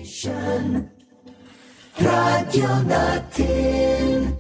Station radyo natin.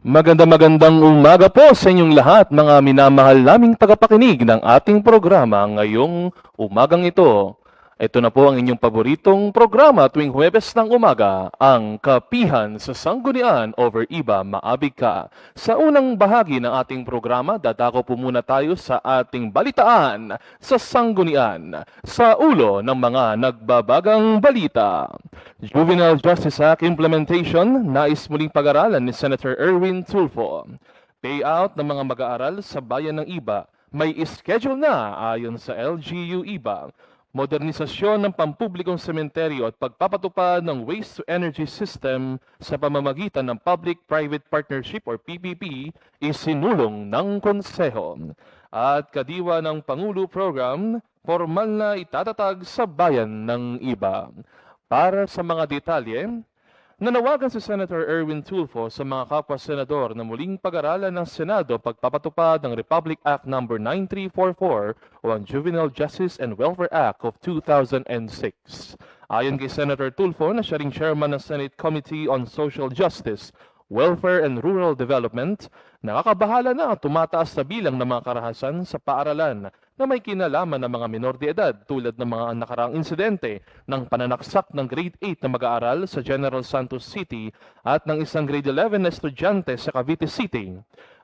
Magandang umaga po sa inyong lahat, mga minamahal naming tagapakinig ng ating programa ngayong umagang ito. Ito na po ang inyong paboritong programa tuwing Huwebes ng umaga, ang Kapihan sa Sanggunian over Iba Maabig Ka. Sa unang bahagi ng ating programa, dadako po muna tayo sa ating balitaan sa Sanggunian, sa ulo ng mga nagbabagang balita. Juvenile Justice Act Implementation, nais muling pag-aralan ni Senator Erwin Tulfo. Payout ng mga mag-aaral sa bayan ng Iba, may schedule na ayon sa LGU Iba. Modernisasyon ng pampublikong sementeryo at pagpapatupad ng waste-to-energy system sa pamamagitan ng Public-Private Partnership or PPP isinulong ng Konseho. At kadiwa ng Pangulo Program, formal na itatatag sa bayan ng Iba. Para sa mga detalye, nanawagan si Senator Erwin Tulfo sa mga kapwa-senador na muling pag-aralan ng Senado pagpapatupad ng Republic Act No. 9344 o ang Juvenile Justice and Welfare Act of 2006. Ayon kay Senator Tulfo na siya ring chairman ng Senate Committee on Social Justice, Welfare and Rural Development, nakakabahala na tumataas sa bilang ng mga karahasan sa paaralan na may kinalaman ng mga minor de edad tulad ng mga nakaraang insidente ng pananaksak ng grade 8 na mag-aaral sa General Santos City at ng isang grade 11 na estudyante sa Cavite City,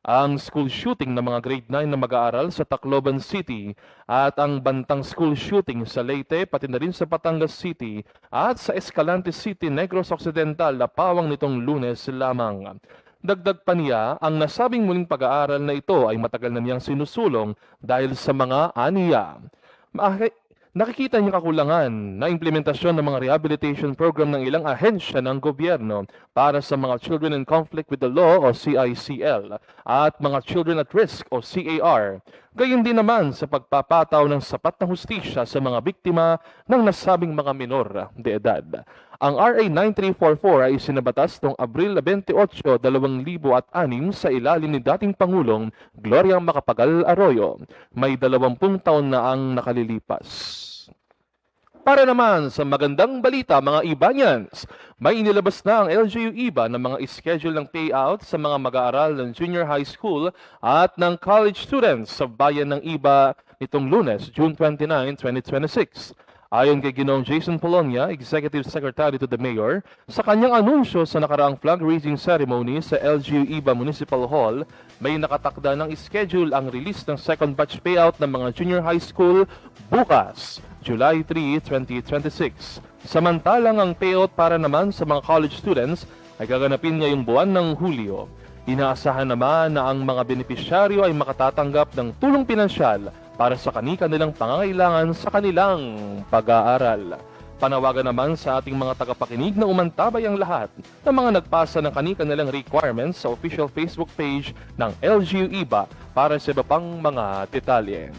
ang school shooting ng mga grade 9 na mag-aaral sa Tacloban City at ang bantang school shooting sa Leyte pati na rin sa Batangas City at sa Escalante City, Negros Occidental na pawang nitong Lunes lamang. Dagdag pa niya, ang nasabing muling pag-aaral na ito ay matagal na niyang sinusulong dahil sa mga aniya. Nakikita niya kakulangan na implementasyon ng mga rehabilitation program ng ilang ahensya ng gobyerno para sa mga Children in Conflict with the Law o CICL at mga Children at Risk o CAR. Gayon din naman sa pagpapataw ng sapat na hustisya sa mga biktima ng nasabing mga minor de edad. Ang RA 9344 ay sinabatas noong Abril 28, 2006 sa ilalim ni dating Pangulong Gloria Macapagal Arroyo. May 20 taon na ang nakalilipas. Para naman sa magandang balita mga Ibanyans, may inilabas na ang LGU Iba ng mga schedule ng payout sa mga mag-aaral ng junior high school at ng college students sa bayan ng Iba nitong Lunes, June 29, 2026. Ayon kay Ginoong Jason Polonia, Executive Secretary to the Mayor, sa kanyang anunsyo sa nakaraang flag-raising ceremony sa LGU Iba Municipal Hall, may nakatakda ng schedule ang release ng second batch payout ng mga junior high school bukas, July 3, 2026. Samantalang ang payout para naman sa mga college students ay gaganapin ngayong buwan ng Hulyo. Inaasahan naman na ang mga benepisyaryo ay makatatanggap ng tulong pinansyal para sa kanilang pangangailangan sa kanilang pag-aaral. Panawagan naman sa ating mga tagapakinig na umantabay ang lahat ng mga nagpasa ng kanilang requirements sa official Facebook page ng LGU Iba para sa iba pang mga detalye.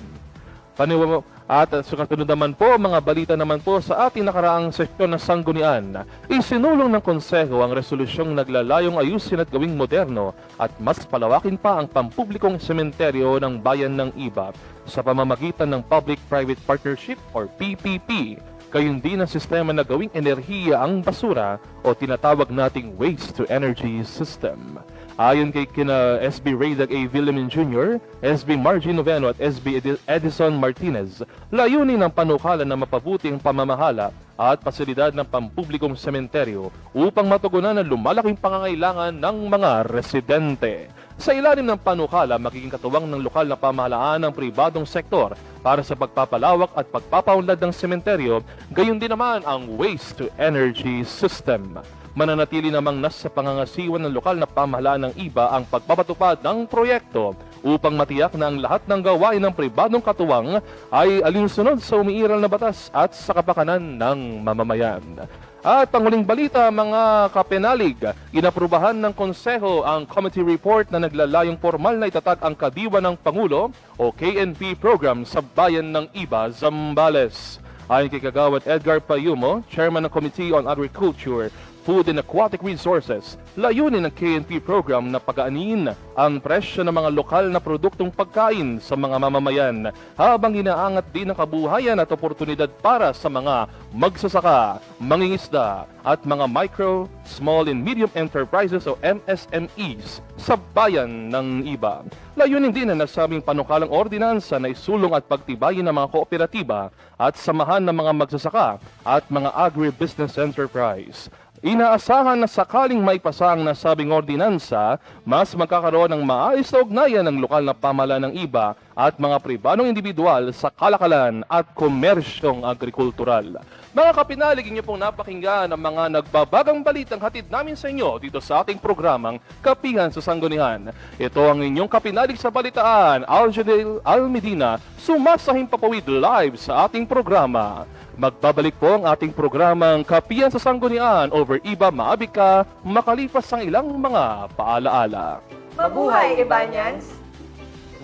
At sa kasunod naman po, mga balita naman po sa ating nakaraang sesyon ng sanggunian, isinulong ng Konseho ang resolusyong naglalayong ayusin at gawing moderno at mas palawakin pa ang pampublikong sementeryo ng bayan ng Iba sa pamamagitan ng Public-Private Partnership or PPP, gayon din ang sistema na gawing enerhiya ang basura o tinatawag nating waste-to-energy system. Ayon kay kina SB Raydag A. Villamin Jr., SB Margie Noveno at SB Edison Martinez, layunin ng panukala na mapabuti ang pamamahala at pasilidad ng pampublikong sementeryo upang matugunan ang lumalaking pangangailangan ng mga residente. Sa ilalim ng panukala, magiging katuwang ng lokal na pamahalaan ng pribadong sektor para sa pagpapalawak at pagpapaunlad ng sementeryo, gayon din naman ang waste-to-energy system. Mananatili namang nasa pangangasiwa ng lokal na pamahalaan ng Iba ang pagpapatupad ng proyekto upang matiyak na ang lahat ng gawain ng pribadong katuwang ay alinsunod sa umiiral na batas at sa kapakanan ng mamamayan. At panghuling balita mga kapenalig, inaprubahan ng Konseho ang committee report na naglalayong formal na itatag ang Kadiwa ng Pangulo o KNP program sa bayan ng Iba, Zambales. Ayon kay Kagawad Edgar Payumo, Chairman ng Committee on Agriculture, Food and Aquatic Resources, layunin ng KNP program na pagaanin ang presyo ng mga lokal na produktong pagkain sa mga mamamayan habang inaangat din ang kabuhayan at oportunidad para sa mga magsasaka, mangingisda at mga micro, small and medium enterprises o MSMEs sa bayan ng Iba. Layunin din ang nasabing panukalang ordinansa na isulong at pagtibayin ng mga kooperatiba at samahan ng mga magsasaka at mga agribusiness enterprise. Inaasahan na sakaling maipasa ang nasabing ordinansa, mas magkakaroon ng maayos na ugnayan ng lokal na pamahalaan ng Iba at mga pribadong individual sa kalakalan at komersyong agrikultural. Mga kapinalig, inyo pong napakinggan ang mga nagbabagang balitang hatid namin sa inyo dito sa ating programang Kapihan sa Sanggunian. Ito ang inyong kapinalig sa balitaan, Aljanil Almedina, sumasahing papawid live sa ating programa. Magbabalik po ang ating programang Kapihan sa Sanggunian over Iba Maabika makalipas ang ilang mga paalaala. Mabuhay, Ibanyans!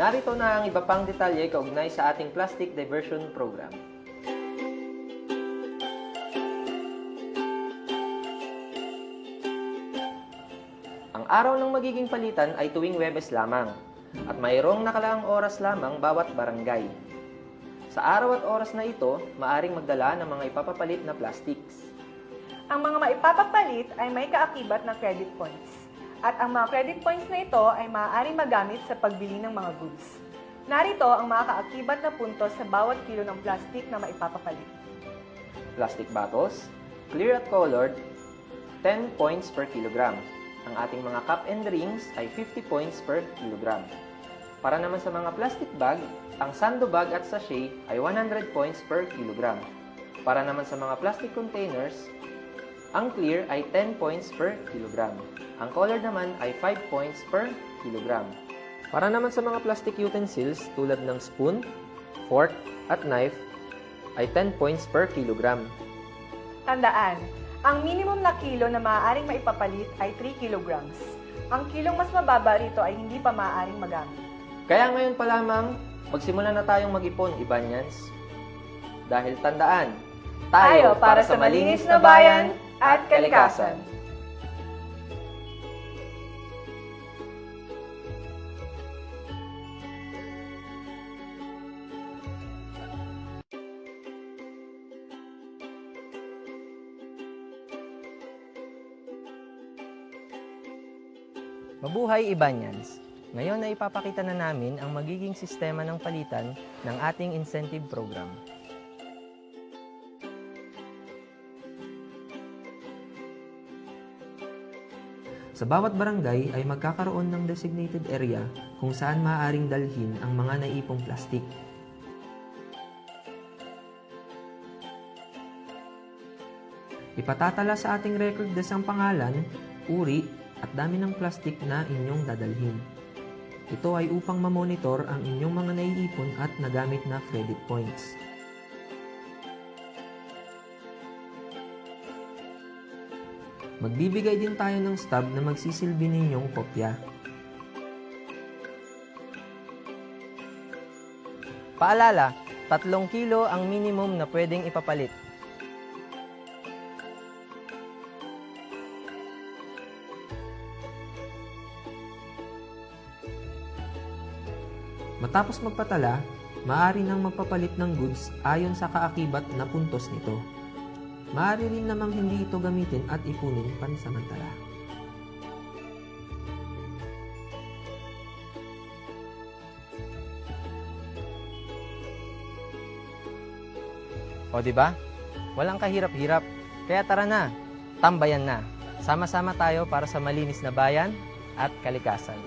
Narito na ang iba pang detalye kaugnay sa ating Plastic Diversion Program. Ang araw ng magiging palitan ay tuwing Huwebes lamang at mayroong nakalaang oras lamang bawat barangay. Sa araw at oras na ito, maaring magdala ng mga ipapapalit na plastics. Ang mga maipapapalit ay may kaakibat na credit points. At ang mga credit points na ito ay maaaring magamit sa pagbili ng mga goods. Narito ang mga kaakibat na puntos sa bawat kilo ng plastic na maipapapalit. Plastic bottles, clear at colored, 10 points per kilogram. Ang ating mga cup and rings ay 50 points per kilogram. Para naman sa mga plastic bag, ang sando bag at sachet ay 100 points per kilogram. Para naman sa mga plastic containers, Ang clear ay 10 points per kilogram. Ang colored naman ay 5 points per kilogram. Para naman sa mga plastic utensils tulad ng spoon, fork, at knife ay 10 points per kilogram. Tandaan, ang minimum na kilo na maaaring maipapalit ay 3 kilograms. Ang kilong mas mababa rito ay hindi pa maaaring magamit. Kaya ngayon pa lamang, magsimula na tayong mag-ipon, Ibanyans. Dahil tandaan, Tayo para sa malinis na bayan at kalikasan. Mabuhay, Ibanyans! Ngayon ay ipapakita na namin ang magiging sistema ng palitan ng ating incentive program. Sa bawat barangay ay magkakaroon ng designated area kung saan maaaring dalhin ang mga naipong plastik. Ipatatala sa ating record desk ang pangalan, uri, at dami ng plastik na inyong dadalhin. Ito ay upang mamonitor ang inyong mga naiipon at nagamit na credit points. Magbibigay din tayo ng stub na magsisilbi ninyong kopya. Paalala, 3 kilo ang minimum na pwedeng ipapalit. Matapos magpatala, maaari nang magpapalit ng goods ayon sa kaakibat na puntos nito. Maaari rin namang hindi ito gamitin at ipunin pansamantala. O di ba? Walang kahirap-hirap. Kaya tara na, tambayan na. Sama-sama tayo para sa malinis na bayan at kalikasan.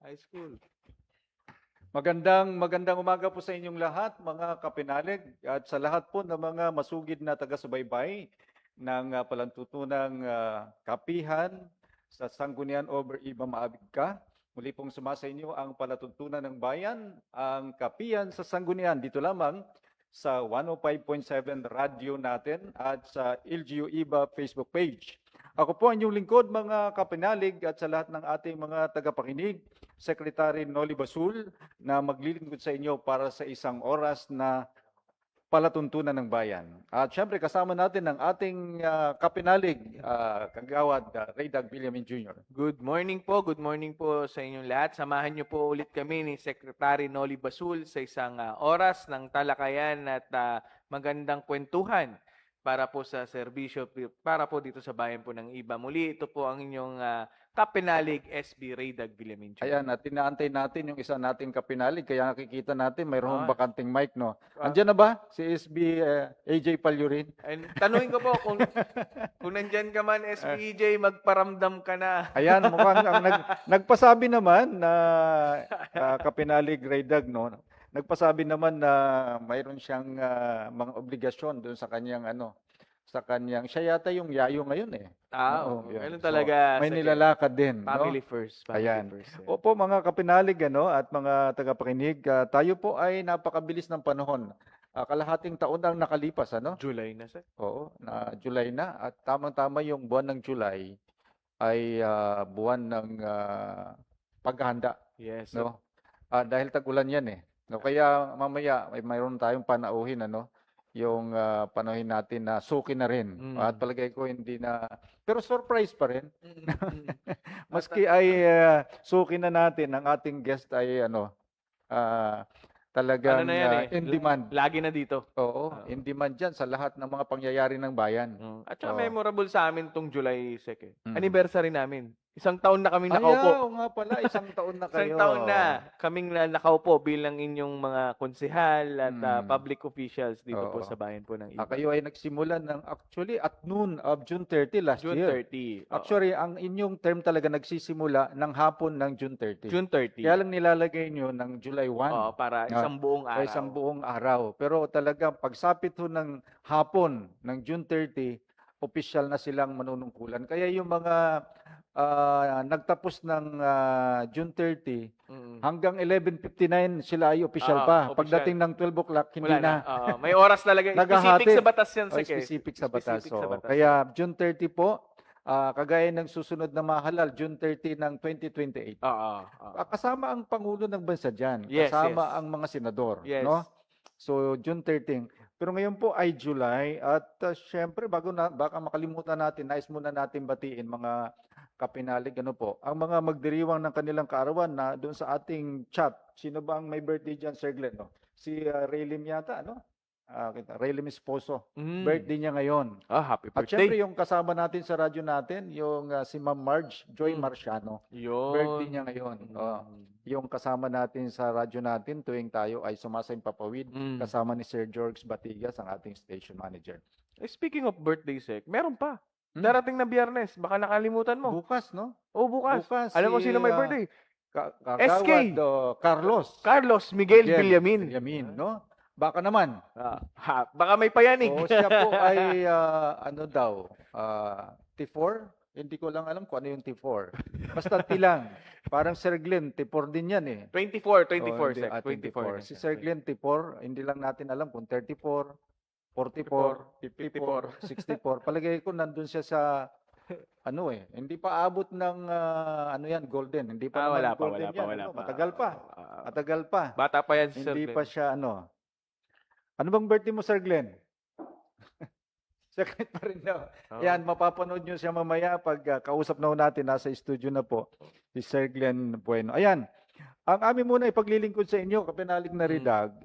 High school. Magandang umaga po sa inyong lahat, mga kapinalig, at sa lahat po ng mga masugid na taga-subaybay ng palantutunang kapihan sa Sangguniang Over Iba Maabig Ka. Muli pong sumasa inyo ang palatuntunan ng bayan, ang kapihan sa Sangguniang, dito lamang sa 105.7 radyo natin at sa LGU Iba Facebook page. Ako po ang inyong lingkod, mga kapinalig, at sa lahat ng ating mga tagapakinig, Secretary Noli Basul, na maglilingkod sa inyo para sa isang oras na palatuntunan ng bayan. At syempre kasama natin ang ating kapinalig, kagawad Raydag Villamin Jr. Good morning po sa inyong lahat. Samahan niyo po ulit kami ni Secretary Noli Basul sa isang oras ng talakayan at magandang kwentuhan para po sa serbisyo, para po dito sa bayan po ng Iba. Muli, ito po ang inyong kapinalig SB Raydag Villamin Jr. Ayan, at tinaantay natin yung isa nating kapinalig, kaya nakikita natin mayroong Ah. bakanting mic, no? Ah. Andiyan na ba si SB AJ Palyurin? And tanungin ko po kung nandyan ka man, SBJ, magparamdam ka na. Ayan, mukhang nagpasabi naman na kapinalig Raydag, no? Nagpasabi naman na mayroon siyang mga obligasyon doon sa kanyang siya yata yung yayo ngayon eh. Oo, yun. Ganun So, talaga. may Sige. nilalakad din, Family no? first. Ayan. Family first. Opo, mga kapinalig at mga tagapakinig, tayo po ay napakabilis ng panahon. Kalahating taon ang nakalipas, ano? July na, sir. Oo, na July na, at tamang-tama yung buwan ng July ay buwan ng paghahanda, Yes, sir. no? Dahil tag-ulan yan eh. No, kaya mamaya may mayroon tayong panauhin, ano? Yung panauhin natin na suki na rin. Mm. At palagay ko hindi na, pero surprise pa rin. Mm. Maski ay suki na natin, ang ating guest ay talagang Ano na yan eh? in demand. Lagi na dito. Oo, in demand dyan sa lahat ng mga pangyayari ng bayan. At saka Oo. memorable sa amin tong July 2nd. Mm. Anniversary namin. Isang taon na kaming Ay, nakaupo. oo nga pala, isang taon na kayo. Isang taon na kaming nakaupo bilang inyong mga konsehal at Mm. public officials dito po Oo. sa bayan po ng Iba. Kayo ay nagsimula ng actually at noon of June 30 last June year. 30. Oo. Actually, ang inyong term talaga nagsisimula ng hapon ng June 30. June 30. Kaya lang nilalagay nyo ng July 1. Oo, para isang buong Sa araw. isang buong araw. Pero talagang pagsapit ho ng hapon ng June 30, opisyal na silang manunungkulan. Kaya yung mga nagtapos ng June 30, Mm. hanggang 11:59 sila ay opisyal Ah, pa. opisyal. Pagdating ng 12 o'clock, hindi Wala na. na. Oo, may oras talaga. Naghahati. Specific sa batas yan, O, Sek, eh. specific sa batas. Specific sa Oo. batas. Kaya June 30 po, kagaya ng susunod na mahalal, June 30 ng 2028. Oo. Kasama ang Pangulo ng Bansa dyan. Yes, Kasama yes. ang mga senador. Yes. No? So, June 13. Pero ngayon po ay July at syempre baka makalimutan natin, nais muna natin batiin mga kapinalig, ang mga magdiriwang ng kanilang kaarawan na doon sa ating chat. Sino ba ang may birthday dyan, Sir Glenn? No? Si Raylim yata, ano? Raylim Esposo. Mm. Birthday niya ngayon. Happy At birthday. syempre yung kasama natin sa radyo natin, yung si Ma'am Marge Joy Mm. Marciano. Yun. Birthday niya ngayon. Mm. Yung kasama natin sa radyo natin tuwing tayo ay sumasayang papawid, Mm. kasama ni Sir George Batigas, ang ating station manager. Speaking of birthday, Sek, meron pa. Hmm? Darating na Biyernes, baka nakalimutan mo. Bukas, no? Bukas. Bukas, Alam mo si, sino may ah, birthday? Kagawad, SK. Carlos. Carlos Miguel Villamin. Villamin, no? Baka naman. Baka may payanig. O siya po ay, T4? Hindi ko lang alam kung ano yung T4. Basta T lang. Parang Sir Glenn, T4 din yan eh. 24, Oh, hindi, Sek. 24. 24. Si Sir Glenn T4, hindi lang natin alam kung 34, 44, 54, 64. Palagay ko nandun siya sa hindi pa abot ng golden. Hindi pa naman golden yan. Matagal pa. Matagal pa. Bata pa yan si Sir Hindi Glenn. pa siya Ano bang birthday mo, Sir Glenn? Secret pa rin daw. Oo. Yan, mapapanood nyo siya mamaya pag kausap na ho natin, nasa studio na po, si Sir Glenn Bueno. Ayan, ang amin muna ipaglilingkod sa inyo, kapinalig na Ridag,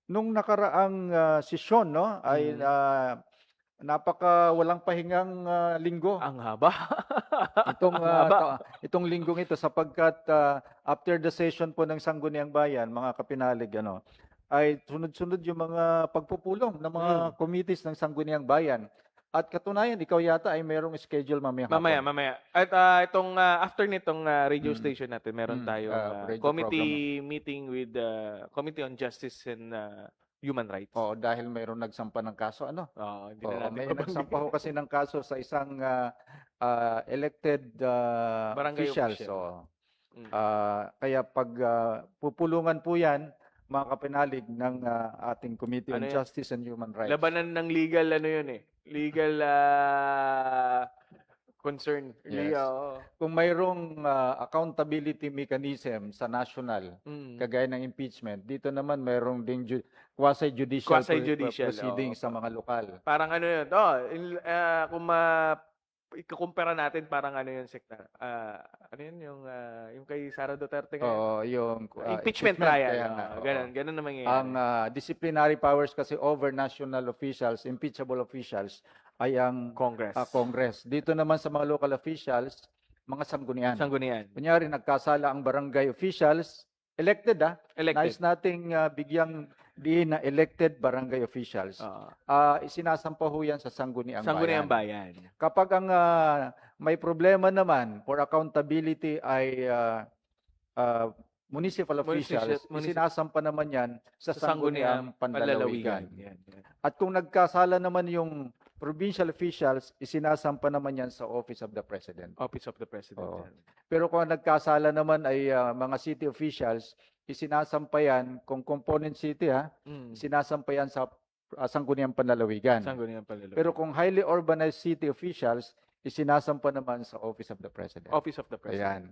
nung nakaraang sesyon, ay napaka walang pahingang linggo. Ang haba. Itong, Ang haba. itong linggong ito sapagkat after the session po ng Sangguniang Bayan, mga kapinalig, ay sunod-sunod yung mga pagpupulong ng mga committees ng Sangguniang Bayan. At katunayan, ikaw yata ay merong schedule mamayang Mamaya. At itong after nitong radio Mm. station natin, meron Mm, tayong radio committee meeting with the Committee on Justice and Human Rights. Oo, dahil mayroong nagsampa ng kaso, ano? Oo, hindi Oo, na natin may mabanggit. nagsampa ho kasi ng kaso sa isang elected Barangay officials. official. Oo. Mm. Kaya pag pupulungan po yan, mga kapinalig ng ating Committee Ano on yan? Justice and Human Rights. Labanan ng legal ano yun eh. Legal concern. Yes. Oo. Kung mayroong accountability mechanism sa national, Mm. kagaya ng impeachment, dito naman mayroong ding quasi-judicial Quasi-judicial, proceedings oo. sa mga lokal. Parang ano yun. Kung ikukumpara natin, parang ano yun, ano yun, yung kay Sara Duterte ngayon. Oo, yung Impeachment trial. kaya nga, oo. Ganun naman yan. Ang disciplinary powers kasi over national officials, impeachable officials, ay ang Congress. Congress. Dito naman sa mga local officials, mga sanggunian. Sanggunian. Kunyari, nagkasala ang barangay officials, elected Elected. Nais nating bigyang diin na elected barangay officials. Oo. Isinasampa ho yan sa sangguniang Sangguniang bayan. bayan. Kapag ang may problema naman for accountability ay municipal officials, isinasampa naman yan sa sangguniang panlalawigan. Yan. At kung nagkasala naman yung provincial officials, isinasampa naman yan sa Office of the President. Office of the President. Oo. yan. Pero kung ang nagkasala naman ay mga city officials, isinasampa yan, kung component city isinasampa yan sa sangguniang panlalawigan. Sangguniang panlalawigan. Pero kung highly urbanized city officials, isinasampa naman sa Office of the President. Office of the President. Ayan.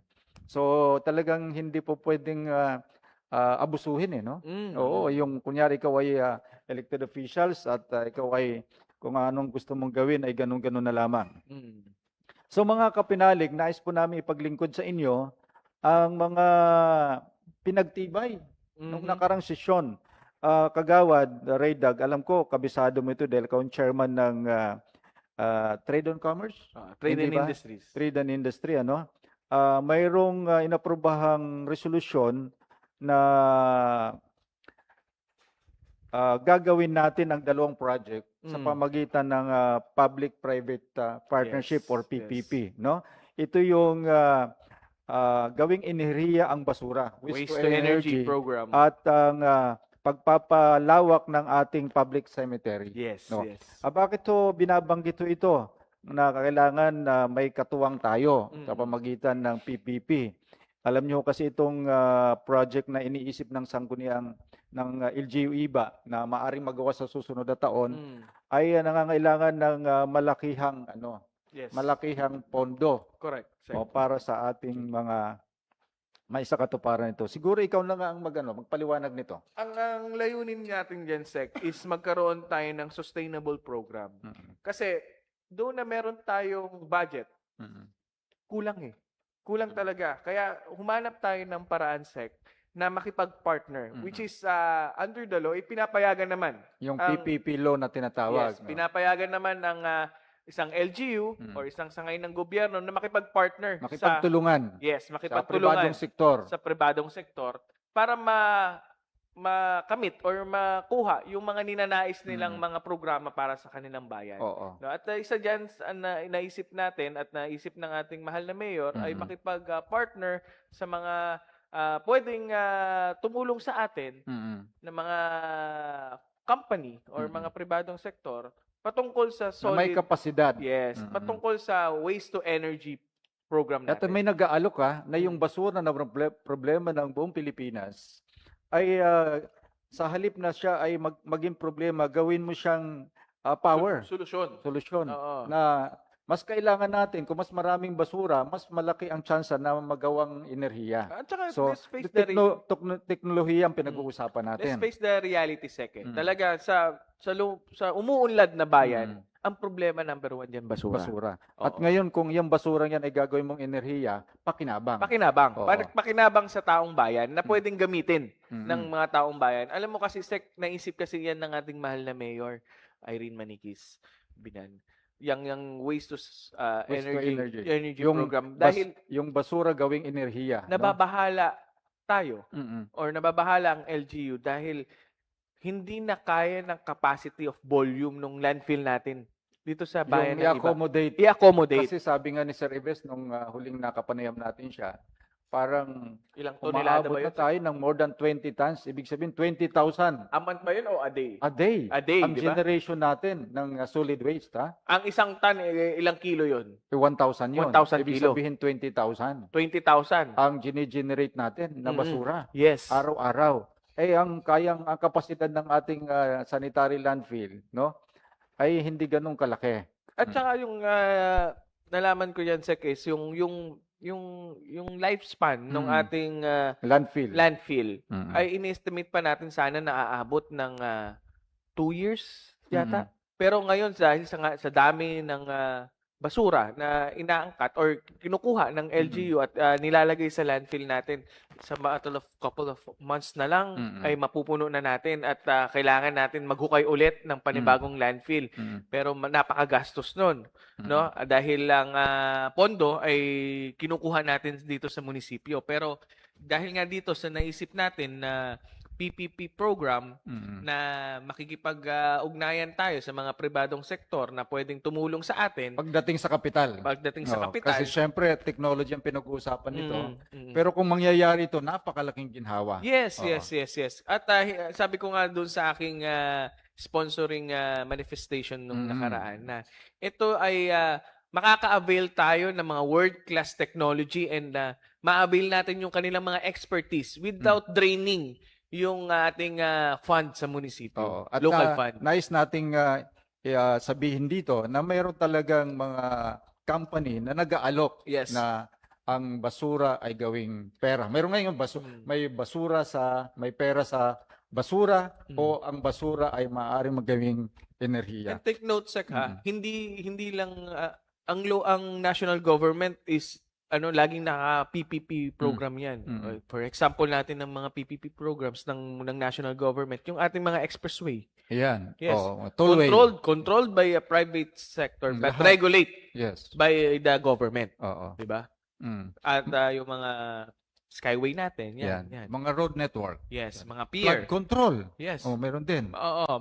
So talagang hindi po pwedeng abusuhin no? Mm. Oo, yung kunyari ikaw ay elected officials at ikaw ay kung anong gusto mong gawin ay ganun-ganun na lamang. Mm. So mga kapinalig, nais po namin ipaglingkod sa inyo ang mga pinagtibay nung Mhm. nakarang sesyon. Kagawad, Raydag, alam ko, kabisado mo ito dahil ikaw ang chairman ng Trade and Commerce? Trade Hindi and ba? Industries. Trade and Industry, ano? Mayroong inaprobahang resolusyon na gagawin natin ang dalawang project sa Mm. pamagitan ng public-private partnership Yes, or PPP, no? Ito yung gawing enerhiya ang basura, Waste to Energy Program. at ang pagpapalawak ng ating public cemetery. Yes, no. yes. Bakit binabanggit ito na kailangan may katuwang tayo sa Mm. pamagitan ng PPP? Alam niyo kasi itong project na iniisip ng sangguniang ng LGU IBA na maaring magawa sa susunod na taon Mm. ay nangangailangan ng Yes. malakihang pondo Correct. para sa ating mga maisakatuparan ito. Siguro ikaw na nga ang magpaliwanag nito. Ang layunin natin dyan, Sec, is magkaroon tayo ng sustainable program. Kasi doon na meron tayong budget, kulang eh. Kulang talaga. Kaya humanap tayo ng paraan, Sec, na makipag-partner, which is under the law, pinapayagan naman. Yung Ang- PPP law na tinatawag. Yes, pinapayagan naman ng isang LGU or isang sangay ng gobyerno na makipag-partner Makipagtulungan sa sa makipagtulungan pribadong sektor. sa pribadong sektor para makamit or makuha yung mga ninanais nilang mga programa para sa kanilang bayan. Oo. No, at isa dyan na naisip natin at naisip ng ating mahal na mayor ay makipag-partner sa mga pwedeng tumulong sa atin na mga company or mga pribadong sektor patungkol sa Na may solid kapasidad. yes, patungkol sa waste to energy program At natin. may nag-aalok na yung basura na problema ng buong Pilipinas ay sa halip na siya ay maging problema, gawin mo siyang power, solusyon Oo. na mas kailangan natin, kung mas maraming basura, mas malaki ang tsansa na magawang enerhiya. At saka, So, let's face the teknolohiya ang pinag-uusapan let's natin. face the reality second. Mm. Talaga sa umuunlad na bayan, ang problema number one diyan basura. Basura. Oo. At ngayon, kung yung basura yan ay gagawin mong enerhiya, pakinabang. Pakinabang. Oo. Pakinabang sa taong bayan na pwedeng gamitin Mm. ng mga taong bayan. Alam mo kasi, naisip kasi yan ng ating mahal na mayor, Irene Maniquis Binan. Yung waste to Waste to energy. energy Yung program. Dahil yung basura gawing enerhiya. no? nababahala tayo Mm-mm. or nababahala ang LGU dahil hindi na kaya ng capacity of volume ng landfill natin. dito sa bayan Yung ng iba. i-accommodate. I-accommodate. Kasi sabi nga ni Sir Ives nung huling nakapanayam natin siya, parang Ilang tonelada umaabot ba na yun? tayo ng more than 20 tons. Ibig sabihin 20,000 A month ba yun o a day? a day. A day, Ang di ba? generation natin ng solid waste, ha? Ang isang ton, ilang kilo yun? 1,000 yun. 1,000 Ibig kilo. sabihin 20,000 20,000. ang gine-generate natin na basura. Yes. Araw-araw. Ang kapasidad ng ating sanitary landfill, no? Ay hindi ganun kalaki. At saka yung nalaman ko yan sa case, yung lifespan ng Mm. ating Landfill. Mm. ay inestimate pa natin sana na aabot ng 2 years yata. Pero ngayon dahil sa dami ng basura na inaangkat or kinukuha ng LGU at nilalagay sa landfill natin, sa matter of couple of months na lang ay mapupuno na natin at kailangan natin maghukay ulit ng panibagong landfill. Pero napakagastos nun, no? Dahil lang pondo ay kinukuha natin dito sa munisipyo. Pero dahil nga dito sa naisip natin na PPP program na makikipag-ugnayan tayo sa mga pribadong sektor na pwedeng tumulong sa atin Pagdating sa kapital. pagdating sa Oo, kapital. Kasi syempre, technology ang pinag-uusapan nito. Mm. Pero kung mangyayari ito, napakalaking ginhawa. Yes, Oo. yes. At sabi ko nga doon sa aking sponsoring manifestation nung nakaraan na ito ay makaka-avail tayo ng mga world-class technology and ma-avail natin yung kanilang mga expertise without draining yung ating fund sa munisipyo, Oo. At local fund. nais nating sabihin dito na mayroon talagang mga company na nag-aalok Yes. na ang basura ay gawing pera. Mayroon ngayon may pera sa basura o ang basura ay maaaring magawing enerhiya. And take note, Sek, hindi lang ang national government is laging naka-PPP program yan. For example natin ng mga PPP programs ng national government, yung ating mga expressway. Yan. Yes. Oo. Tollway. Controlled by a private sector, but Lahat. regulate Yes. by the government. Oo. Di ba? Mm. At yung mga skyway natin, yan. Mga road network. Yes, mga Flood pier. control. Yes. Oh, meron din. Oo, Oo,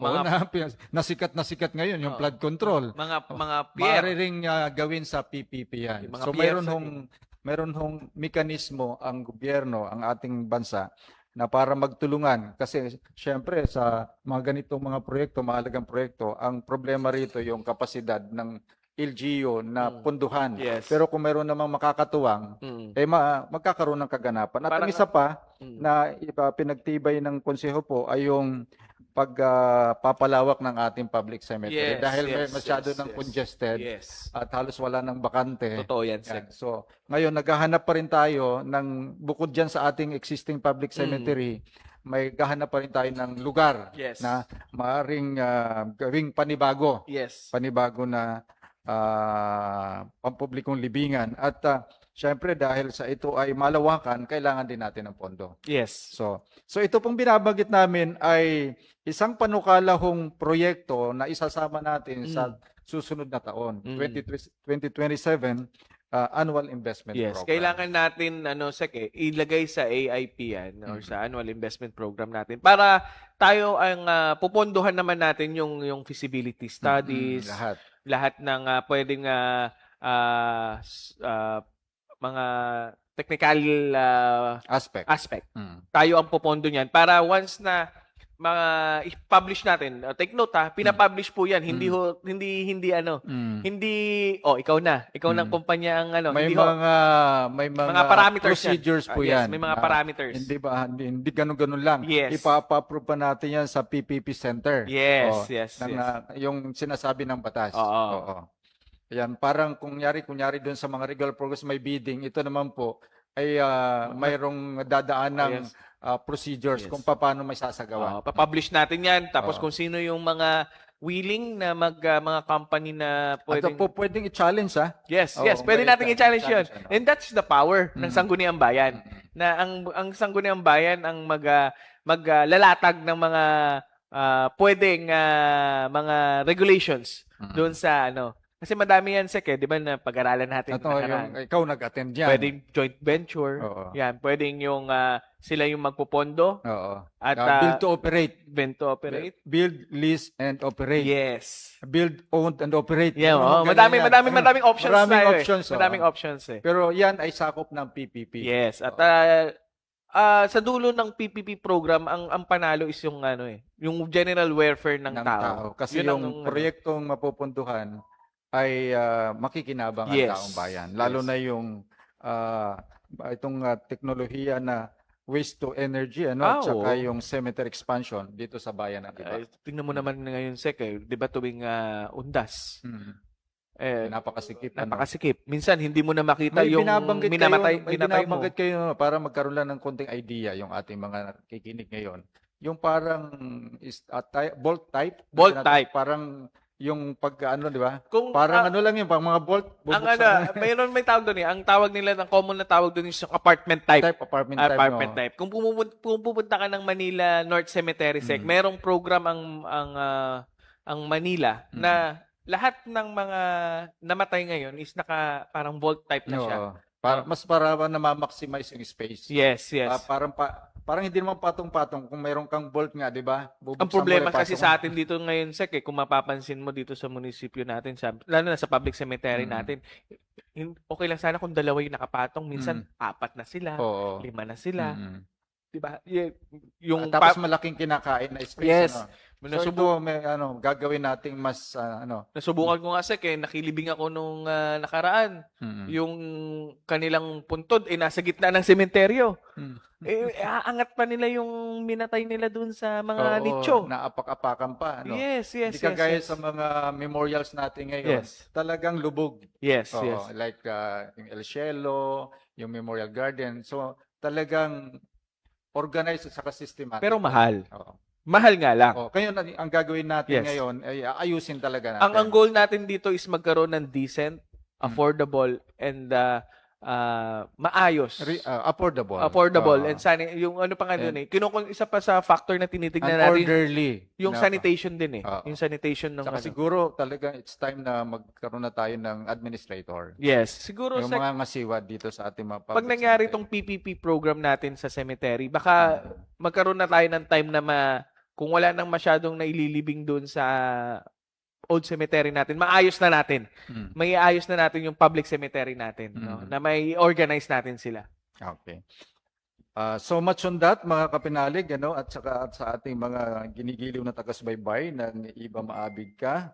nasikat ngayon yung flood control. mga pier. Maaari ring gawin sa PPP yan. Yung mga So pier meron hong mekanismo ang gobyerno, ang ating bansa na para magtulungan kasi syempre sa mga ganitong mga proyekto, mahalagang proyekto, ang problema rito yung kapasidad ng LGU na punduhan. Yes. Pero kung meron namang makakatuwang, magkakaroon ng kaganapan. At Parang- ang isa pa na pinagtibay ng konseho po ay yung pagpapalawak ng ating public cemetery. Yes, Dahil may yes, masyado yes, ng yes. congested Yes. at halos wala ng bakante. Totoo yan, Yan. Sek. So, ngayon naghahanap pa rin tayo ng bukod diyan sa ating existing public cemetery, may gahanap pa rin tayo ng lugar Yes. na maaring gawing panibago na pampublikong libingan. At syempre dahil sa ito ay malawakan, kailangan din natin ng pondo. Yes. So ito pong binabanggit namin ay isang panukalahong proyekto na isasama natin sa susunod na taon, 2027 annual investment Yes, program. kailangan natin Sek, ilagay sa AIP yan or sa annual investment program natin para tayo ang pupondohan naman natin yung feasibility studies, lahat ng pwedeng mga technical aspect. Tayo ang pupondo niyan para once na i-publish natin. Take note pina-publish po 'yan. Hindi ikaw ng kumpanya ang may mga parameters procedures yan. po Yes, yan. may mga parameters. Hindi ganun-ganun lang. Yes. Ipapa-approve pa natin yan sa PPP Center. Yes, yes. Yung sinasabi ng batas. Oo. Yan, parang kunyari doon sa mga regular programs may bidding, ito naman po ay mayroong dadaan ng procedures kung paano may sasagawa. Pa-publish natin 'yan tapos kung sino yung mga willing na mga company na pwedeng At pwedeng i-challenge Yes, Oo, pwede may nating i-challenge 'yun. challenge, And that's the power ng Sangguniang Bayan. Na ang Sangguniang Bayan ang maglalatag ng mga pwedeng mga regulations doon sa kasi madami yan, Sek, di ba, na pag-aralan natin. Ito, yung ikaw nag-attend dyan. Pwedeng joint venture. Oo. Yan, pwedeng yung sila yung magpopondo Oo. at Build to operate. vent to operate. Build, lease, and operate. Yes. Build, owned, and operate. Yeah, Ano, oh, ganyan yan. madaming options Maraming tayo options, eh. Madaming options eh. Pero yan ay sakop ng PPP. Yes, at Oo. sa dulo ng PPP program, ang panalo is yung yung general welfare ng tao. Kasi Yun ang yung proyektong mapupunduhan ay makikinabang ang Yes. taong bayan. Lalo Yes. na yung itong teknolohiya na waste to energy, at saka oo. yung cemetery expansion dito sa bayan ng Iba. Tingnan mo naman ngayon, Sek, 'di ba tuwing undas, Napakasikip. napakasikip. Minsan hindi mo na makita May yung binabanggit minamatay kayo, may mo. binabanggit kayo para magkaroon lang ng konting idea yung ating mga kikinig ngayon. Yung parang bolt type. Bolt type. Parang yung pag-ano, di ba? Kung Parang ano lang yun, pang mga bolt. ang bubuksan may tawag doon eh. Ang tawag nila, ng common na tawag doon is yung apartment type. apartment type. Apartment no? type. Kung pupunta ka ng Manila North Cemetery Sec, merong program ang Manila na lahat ng mga namatay ngayon is parang vault type na siya. Oo. Para na-maximize yung space. Yes, yes. Parang hindi naman patong-patong kung mayroon kang bolt nga, di ba? Ang problema kasi sa atin dito ngayon, Sek, kung mapapansin mo dito sa munisipyo natin, lalo na sa public cemetery natin, okay lang sana kung dalawa yung nakapatong. Minsan, 4 na sila, Oo. 5 na sila. Mm. Di ba? Yung Tapos malaking kinakain na space. Yes. So ito, may gagawin nating mas Nasubukan ko nga, Sek, nakilibing ako nung nakaraan. Yung kanilang puntod, nasa gitna ng sementeryo. Aangat pa nila yung minatay nila dun sa mga nicho. Naapak-apakan pa. Yes, yes, Hindi kagaya yes. sa mga memorials natin ngayon. Yes. Talagang lubog. Yes, Oo, yes. like yung El Cielo, yung Memorial Garden. So talagang organized at saka systematic. Pero mahal. Oo. Mahal nga lang. Kaya ang gagawin natin Yes. ngayon ay ayusin talaga natin. Ang goal natin dito is magkaroon ng decent, affordable, and maayos. Affordable. Affordable. Oo. And yung ano pa nga dun isa pa sa factor na tinitignan And natin, orderly. yung sanitation din Oo. Yung sanitation ng Saka siguro talaga it's time na magkaroon na tayo ng administrator. Yes. Siguro Yung sa mga ngasiwa dito sa ating mga pag public nangyari cemetery. itong PPP program natin sa cemetery, baka magkaroon na tayo ng time na kung wala nang masyadong naililibing doon sa old cemetery natin, maayos na natin. May ayos na natin yung public cemetery natin, no? Na may organize natin sila. Okay. So much on that, mga kapinalig, at saka sa ating mga ginigiliw na taga-subaybay ng Iba Maabig Ka.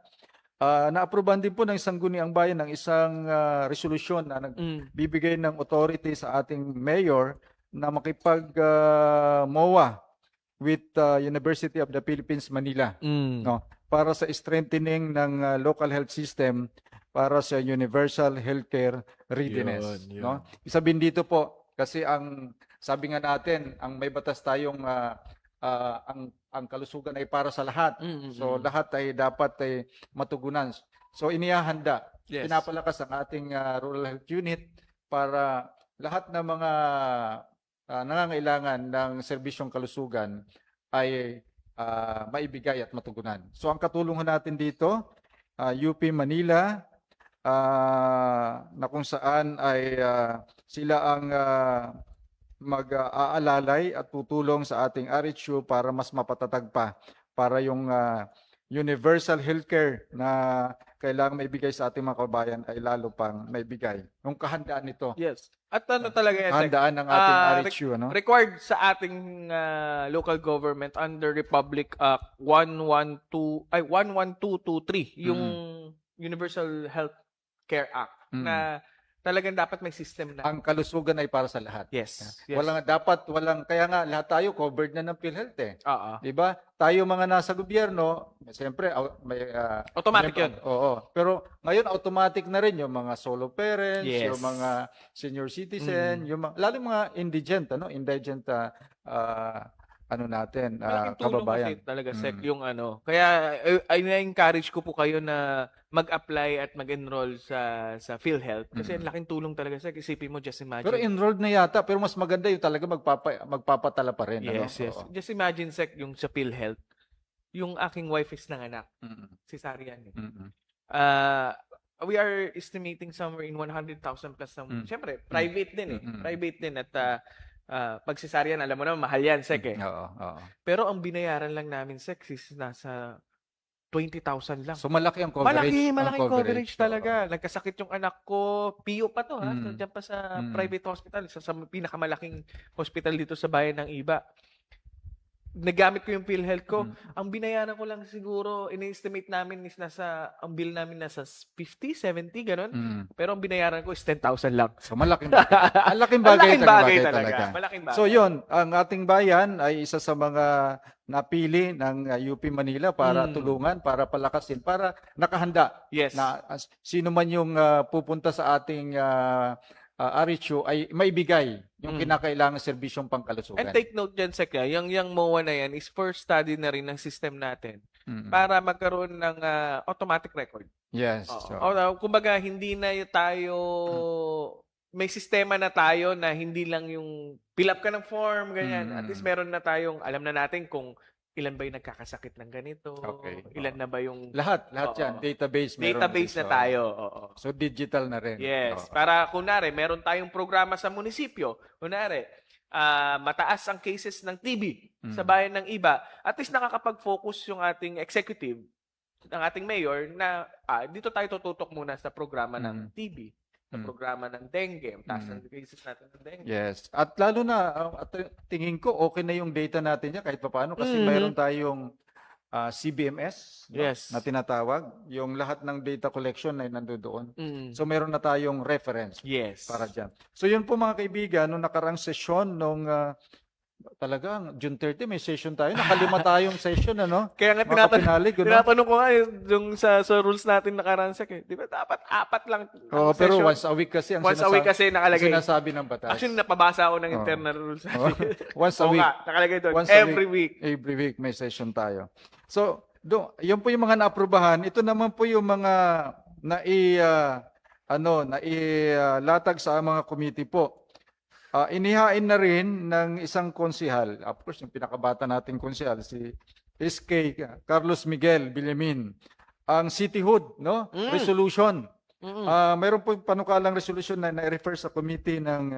Naaprubahan din po ng Sangguniang Bayan ng isang resolusyon na nagbibigay ng authority sa ating mayor na makipag-MOA with University of the Philippines, Manila. No? Para sa strengthening ng local health system para sa universal healthcare readiness. Yun. No? Isabihin dito po, kasi sabi nga natin, ang may batas tayong ang kalusugan ay para sa lahat. So lahat ay dapat ay matugunan. So inihahanda, Yes. pinapalakas ang ating rural health unit para lahat ng mga nangangailangan ng serbisyong kalusugan ay maibigay at matugunan. So ang katulungan natin dito, UP Manila, na kung saan ay sila ang mag-aalalay at tutulong sa ating RHU para mas mapatatag pa para yung universal healthcare na kailangan maibigay sa ating mga kabayan ay lalo pang maibigay. Yung kahandaan nito. Yes. At talaga yan, Sek? Kahandaan ng ating RHU. Required sa ating local government under Republic Act 11223, yung Universal Health Care Act, na talagang dapat may system na. Ang kalusugan ay para sa lahat. Yes. Kaya nga lahat tayo covered na ng PhilHealth eh. Oo. 'Di ba? Tayo mga nasa gobyerno, siyempre may Automatic yun. Oo. Pero ngayon automatic na rin yung mga solo parents, Yes. yung mga senior citizen, lalo yung mga indigent, indigent natin, Malaking tulong kababayan. kasi talaga, Sek, yung Kaya ay na-encourage ko po kayo na mag-apply at mag-enroll sa PhilHealth kasi ang laking tulong talaga, Sek. Isipin mo, just imagine. Pero enrolled na yata, pero mas maganda yung talaga magpapatala pa rin. Yes, yes. Oo. Just imagine, Sek, yung sa PhilHealth, yung aking wife is nanganak, si Sarian. We are estimating somewhere in 100,000 plus. Siyempre, private din Private din. At Pag cesarean, alam mo naman, mahal yan, Sek eh. Oo, oo. Pero ang binayaran lang namin, Sek, is nasa 20,000 lang. So malaki ang coverage. Malaking coverage Oo. talaga. Nagkasakit yung anak ko, PIO pa to ha, Mm. diyan pa sa Mm. private hospital, sa pinakamalaking hospital dito sa bayan ng Iba. Nagamit ko yung PhilHealth ko. Ang binayaran ko lang siguro, ini-estimate namin is ang bill namin nasa 50, 70, ganun. Mm. Pero ang binayaran ko is 10,000 lang. So malaking bagay. Malaking bagay, Malaking bagay talaga. talaga. Malaking bagay. So yun, ang ating bayan ay isa sa mga napili ng UP Manila para tulungan, para palakasin, para nakahanda Yes. na sino man yung pupunta sa ating RHU ay maibigay yung kinakailangan serbisyong And pangkalusugan. take note dyan, Sek, yung MOA na yan is first study na rin ng system natin Mm. para magkaroon ng automatic record. Yes. Oo. So, Kumbaga, hindi na tayo, may sistema na tayo na hindi lang yung fill up ka ng form, ganyan. At least meron na tayong, alam na natin kung ilan ba yung nagkakasakit ng ganito, Okay. ilan na ba yung lahat Oo. yan, database. meron database din. na So, tayo. Oo. So digital na rin. Yes. Oo. Para kunwari, meron tayong programa sa munisipyo. Kunwari, mataas ang cases ng TB sa bayan ng Iba. At least nakakapag-focus yung ating executive, ng ating mayor, na dito tayo tututok muna sa programa ng TB, sa programa ng dengue, ang taas ng cases natin ng dengue. Yes. At lalo na, at tingin ko, okay na yung data natin niya kahit papaano kasi mayroon tayong CBMS no, Yes. na tinatawag. Yung lahat ng data collection ay nandoon. Mm. So meron na tayong reference Yes. para dyan. So yun po mga kaibigan, nung nakarang session, nung talagang June 30 may session tayo. Nakalima tayong session, ano? Kaya nga Mga kapinalig, ano? tinatanong ko nga yung sa rules natin nakaransek eh. Di ba dapat 4 lang Oo, ang pero session? once a week kasi ang Once a week kasi nakalagay. sinasabi ng batas. Actually, napabasa ako ng Oo. internal rules. Oo. Once a Oo week. nga, nakalagay doon. Once a Every week. Every week may session tayo. So, yun po yung mga naaprubahan. Ito naman po yung mga nailatag sa mga committee po. Inihain na rin ng isang konsihal, of course, yung pinakabata nating konsihal, si SK Carlos Miguel Villamin, ang cityhood, no? Resolution. Mayroon po panukalang resolution na na-refer sa committee ng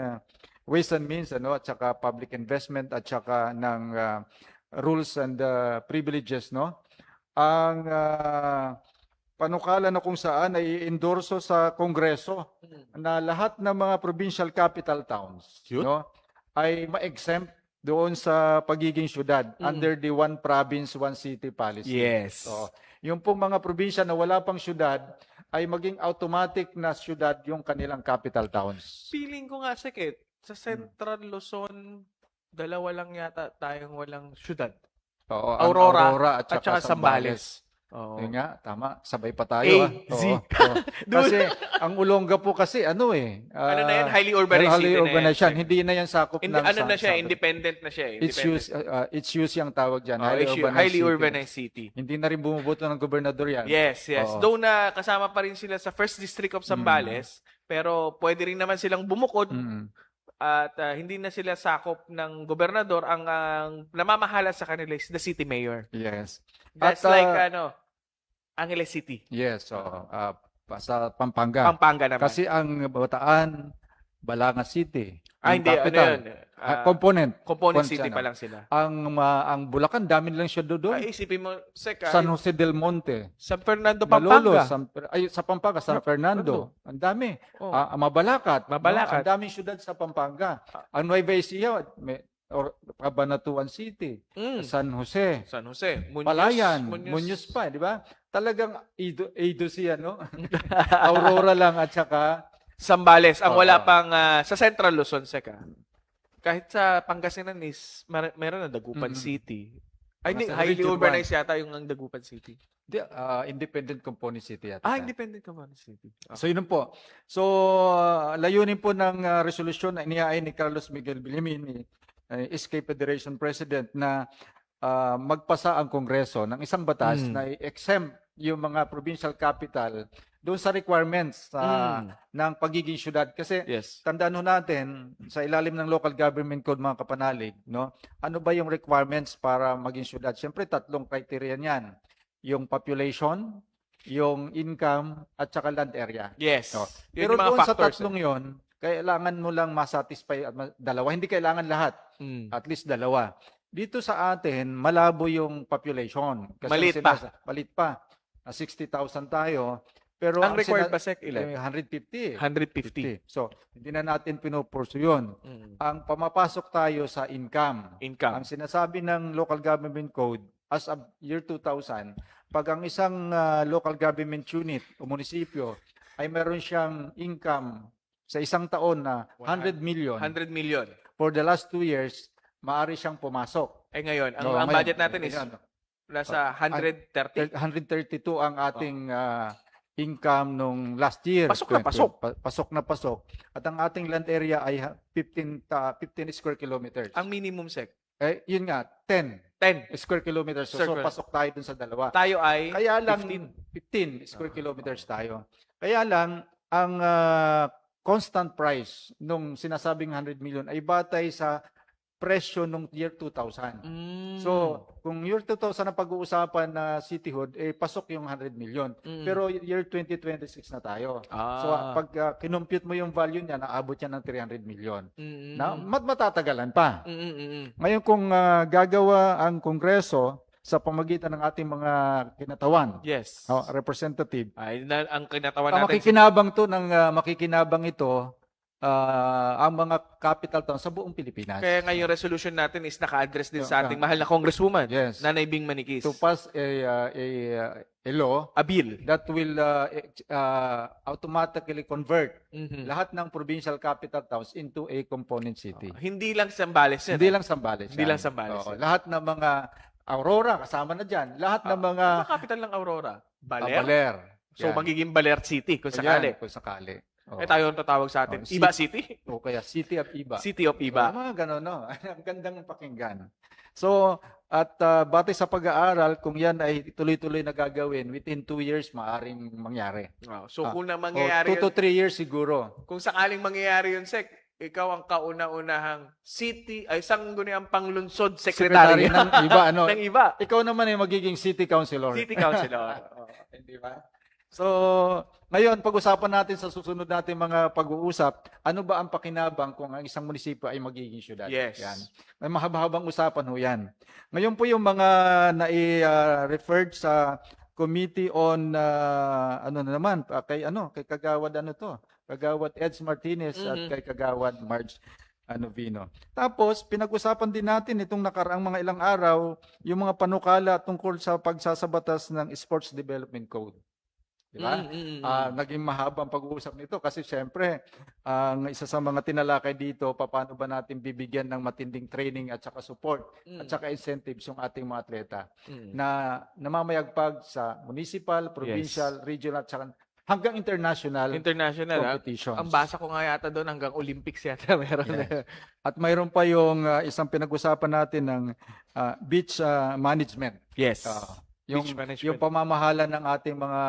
Ways and Means, ano, at saka Public Investment, at saka ng Rules and Privileges, no? Ang panukala na kung saan ay endorso sa Kongreso na lahat ng mga provincial capital towns no, ay ma-exempt doon sa pagiging syudad under the one province, one city policy. Yes. So, yung pong mga probinsya na wala pang syudad ay maging automatic na syudad yung kanilang capital towns. Feeling ko nga, Sekit, sa Central Luzon, dalawa lang yata tayong walang syudad. Oo, ang Aurora, at at saka saka Zambales. Oo. Yun nga, tama. Sabay pa tayo. Z. Oo, oo. Kasi ang Olonga po kasi ano Ano na yan? Highly urbanized city na urbanized yan. yan. Hindi na yan sakop ng Ano na siya? sakop. Independent na siya. It's use yung tawag dyan. Highly urbanized city. Hindi na rin bumuboto ng gobernador yan. Yes, yes. Oo. Though na kasama pa rin sila sa first district of Zambales, pero pwede rin naman silang bumukod at hindi na sila sakop ng gobernador. Ang namamahala sa kanila is the city mayor. Yes. That's At, like Angeles City. Yes. Sa Pampanga. Pampanga naman. Kasi ang Bataan, Balanga City. yung hindi, capital. ano yun? Component. Component Kung city saan, pa lang sila. Ang Bulacan, dami lang siya doon. Ay, isipin mo, San Jose del Monte. San Fernando, Malolo, Pampanga. sa Pampanga, San Fernando. Ang dami. Oh. Mabalacat. Mabalacat. No? Ang daming syudad sa Pampanga. Ang Nueva Ecija, Cabanatuan City, San Jose, San Jose. Muñoz, Palayan, Muñoz pa, di ba? Talagang Ido siya, no? Aurora lang at saka Zambales. Ang wala Oo. pang sa Central Luzon, Seka. Kahit sa Pangasinan is meron na Dagupan City. Ay, hindi, Nasa highly Region urbanized yata yung ang Dagupan City. Independent Component City yata. Independent Community City. So yun po. So layunin po ng resolusyon na inihain ni Carlos Miguel Villamin, SK Federation President, na magpasa ang Kongreso ng isang batas na i-exempt yung mga provincial capital doon sa requirements ng pagiging syudad. Kasi Yes. tandaan ho natin, sa ilalim ng Local Government Code, mga kapanalig, no? Ano ba yung requirements para maging syudad? Siyempre, 3 criteria niyan. Yung population, yung income, at saka land area. Yes. No. Yun Pero yung mga doon sa factors, tatlong yon, kailangan mo lang masatisfy at dalawa. Hindi kailangan lahat. Mm. At least dalawa. Dito sa atin, malabo yung population. Kasi Maliit pa. Maliit pa. 60,000 tayo. Pero Ang required ba, Sec, ilan? 150. 150. So, hindi na natin pinupurso yun. Mm. Ang pamapasok tayo sa income. Income. Ang sinasabi ng Local Government Code, as of year 2000, pag ang isang local government unit o munisipyo ay meron siyang income sa isang taon na 100 million, 100 million. for the last 2 years, maaari siyang pumasok. Eh ngayon, ang, Oo, ang ngayon, budget natin is ayan, nasa 130. 132 ang ating income nung last year. Pasok na pasok. Pasok na pasok. At ang ating land area ay 15 square kilometers. Ang minimum, Sec, Yun nga, 10 10. square kilometers. So, Circle. pasok tayo dun sa dalawa. Tayo ay Kaya lang 15. 15 square kilometers tayo. Kaya lang ang constant price nung sinasabing 100 million ay batay sa presyo nung year 2000. Mm. So, kung year 2000 na pag-uusapan na cityhood, pasok yung 100 million. Mm. Pero year 2026 na tayo. So, pag kinompute mo yung value niya, naabot yan ng 300 million. Mm. Na matatagalan pa. Mm. Ngayon kung gagawa ang Kongreso sa pamagitan ng ating mga kinatawan, Yes. representative, Ay, ang kinatawan ang natin. makikinabang ito ang mga capital towns sa buong Pilipinas. Kaya ngayon resolution natin is naka-address din sa Yeah. ating mahal na congresswoman, Yes. Nanay Bing Manikis. To pass a law A bill. that will automatically convert Mhm. lahat ng provincial capital towns into a component city. Hindi lang Zambales yan. Hindi lang Zambales. Hindi yan. lang Zambales Oo, yan. lahat ng mga Aurora, kasama na dyan. Lahat ng mga Ano capital ng Aurora? Baler? Baler. So, Yan. magiging Baler City kung Ayan, sakali. kung sakali. Oo. Eh, tayo ang tatawag sa atin. Oh, Iba City? O kaya City of Iba. City of Iba. Mga gano'n, no? Ang gandang pakinggan. So, at batay sa pag-aaral, kung yan ay tuloy-tuloy na gagawin, within 2 years, maaring mangyari. Wow. So, kung na O mangyayari 2 to yun, 3 years siguro. kung sakaling mangyayari yun, Sec, ikaw ang kauna-unahang city, ay sangguniang panglunsod secretary ng iba, ano? ng iba. Ikaw naman ay magiging city councilor. City councilor. Hindi ba? So, ngayon, pag-usapan natin sa susunod natin mga pag-uusap, ano ba ang pakinabang kung ang isang munisipyo ay magiging syudad? Yes. Yan. May mahaba-habang usapan ho yan. Ngayon po yung mga nai-referred sa Committee on, kay Kagawad Kagawad Eds Martinez at kay Kagawad Marge Vino. Tapos, pinag-usapan din natin itong nakaraang mga ilang araw, yung mga panukala tungkol sa pagsasabatas ng Sports Development Code. Di ba? Naging mahaba ang pag-uusap nito kasi syempre, ang isa sa mga tinalakay dito, paano ba natin bibigyan ng matinding training at saka support at saka incentives yung ating mga atleta na namamayagpag sa municipal, provincial, regional at saka hanggang international competitions. Ang basa ko nga yata doon hanggang Olympics yata meron. Yes. At mayroon pa yung isang pinag-usapan natin ng beach management. Yes. Yung, Beach management. yung pamamahala ng ating mga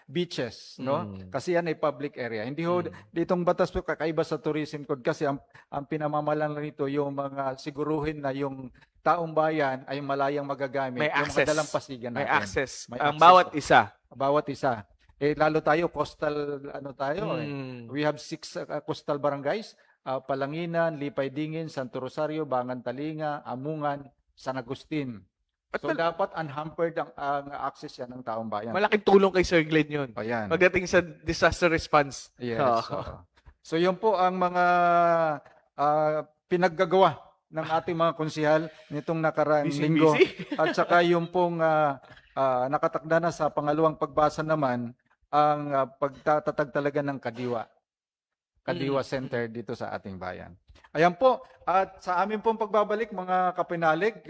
beaches, no? Kasi yan ay public area. Hindi ho, ditong batas po kakaiba sa tourism code kasi ang pinamamalan nito yung mga siguruhin na yung taong bayan ay malayang magagamit. May yung access. mga dalampasigan May natin. access. May Ang access bawat po. isa. Bawat isa. Lalo tayo, coastal, tayo. We have 6 coastal barangays. Palanginan, Lipay Dingin, Santo Rosario, Bangan Talinga, Amungan, San Agustin. So dapat unhampered ang access yan ng taong bayan. Malaking tulong kay Sir Glenn yun. Ayan. Pagdating sa disaster response. Yes. Oo. So yun po ang mga pinaggagawa ng ating mga konsihal nitong nakaraang linggo. At saka yung pong nakatakda na sa pangalawang pagbasa naman ang pagtatatag talaga ng Kadiwa Center dito sa ating bayan. Ayan po. At sa amin pong pagbabalik mga kapinalig,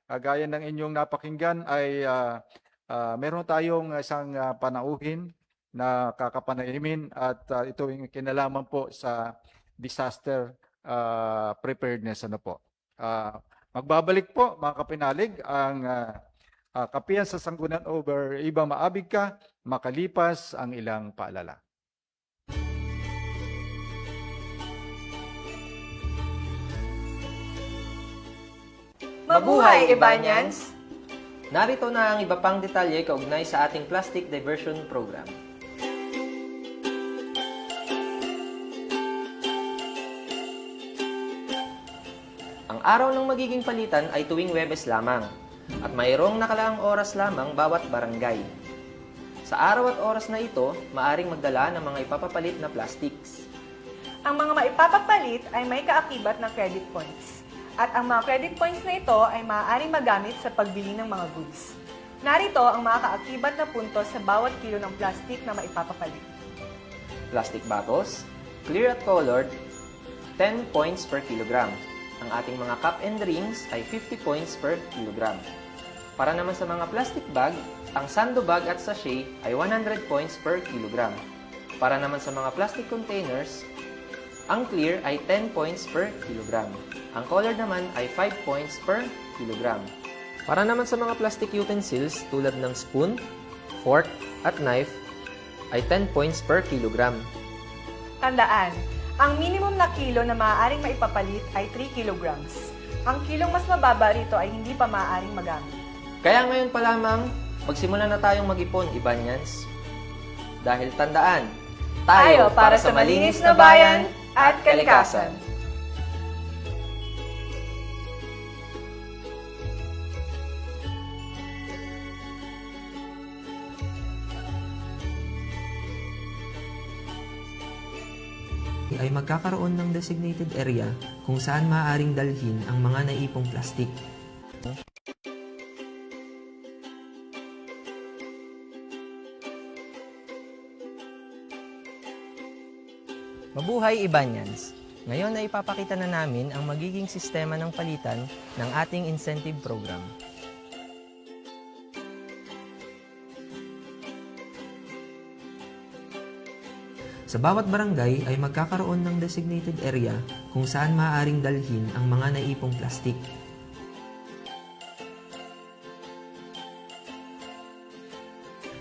gaya ng inyong napakinggan ay meron tayong isang panauhin na kakapanayimin at ito yung kinalaman po sa disaster preparedness. Magbabalik po mga kapinalig ang kapihan sa Sanggunian over Iba Maabig Ka makalipas ang ilang paalala. Mabuhay, Ibanyans! Narito na ang iba pang detalye kaugnay sa ating plastic diversion program. araw ng magiging palitan ay tuwing Huwebes lamang at mayroong nakalaang oras lamang bawat barangay. Sa araw at oras na ito, maaring magdala ng mga ipapapalit na plastics. Ang mga maipapapalit ay may kaakibat na credit points. At ang mga credit points na ito ay maaaring magamit sa pagbili ng mga goods. Narito ang mga kaakibat na puntos sa bawat kilo ng plastic na maipapapalit. Plastic bottles, clear at colored, 10 points per kilogram. Ang ating mga cup and rings ay 50 points per kilogram. Para naman sa mga plastic bag, ang sando bag at sachet ay 100 points per kilogram. Para naman sa mga plastic containers, ang clear ay 10 points per kilogram. Ang colored naman ay 5 points per kilogram. Para naman sa mga plastic utensils tulad ng spoon, fork, at knife ay 10 points per kilogram. Tandaan, ang minimum na kilo na maaaring maipapalit ay 3 kilograms. Ang kilong mas mababa rito ay hindi pa maaaring magamit. Kaya ngayon pa lamang, magsimula na tayong mag-ipon, Ibanyans. Dahil tandaan, tayo para sa malinis na bayan at kalikasan. Ay magkakaroon ng designated area kung saan maaaring dalhin ang mga naipong plastik. Mabuhay Ibanyans! Ngayon ay ipapakita na namin ang magiging sistema ng palitan ng ating incentive program. Sa bawat barangay ay magkakaroon ng designated area kung saan maaaring dalhin ang mga naipong plastik.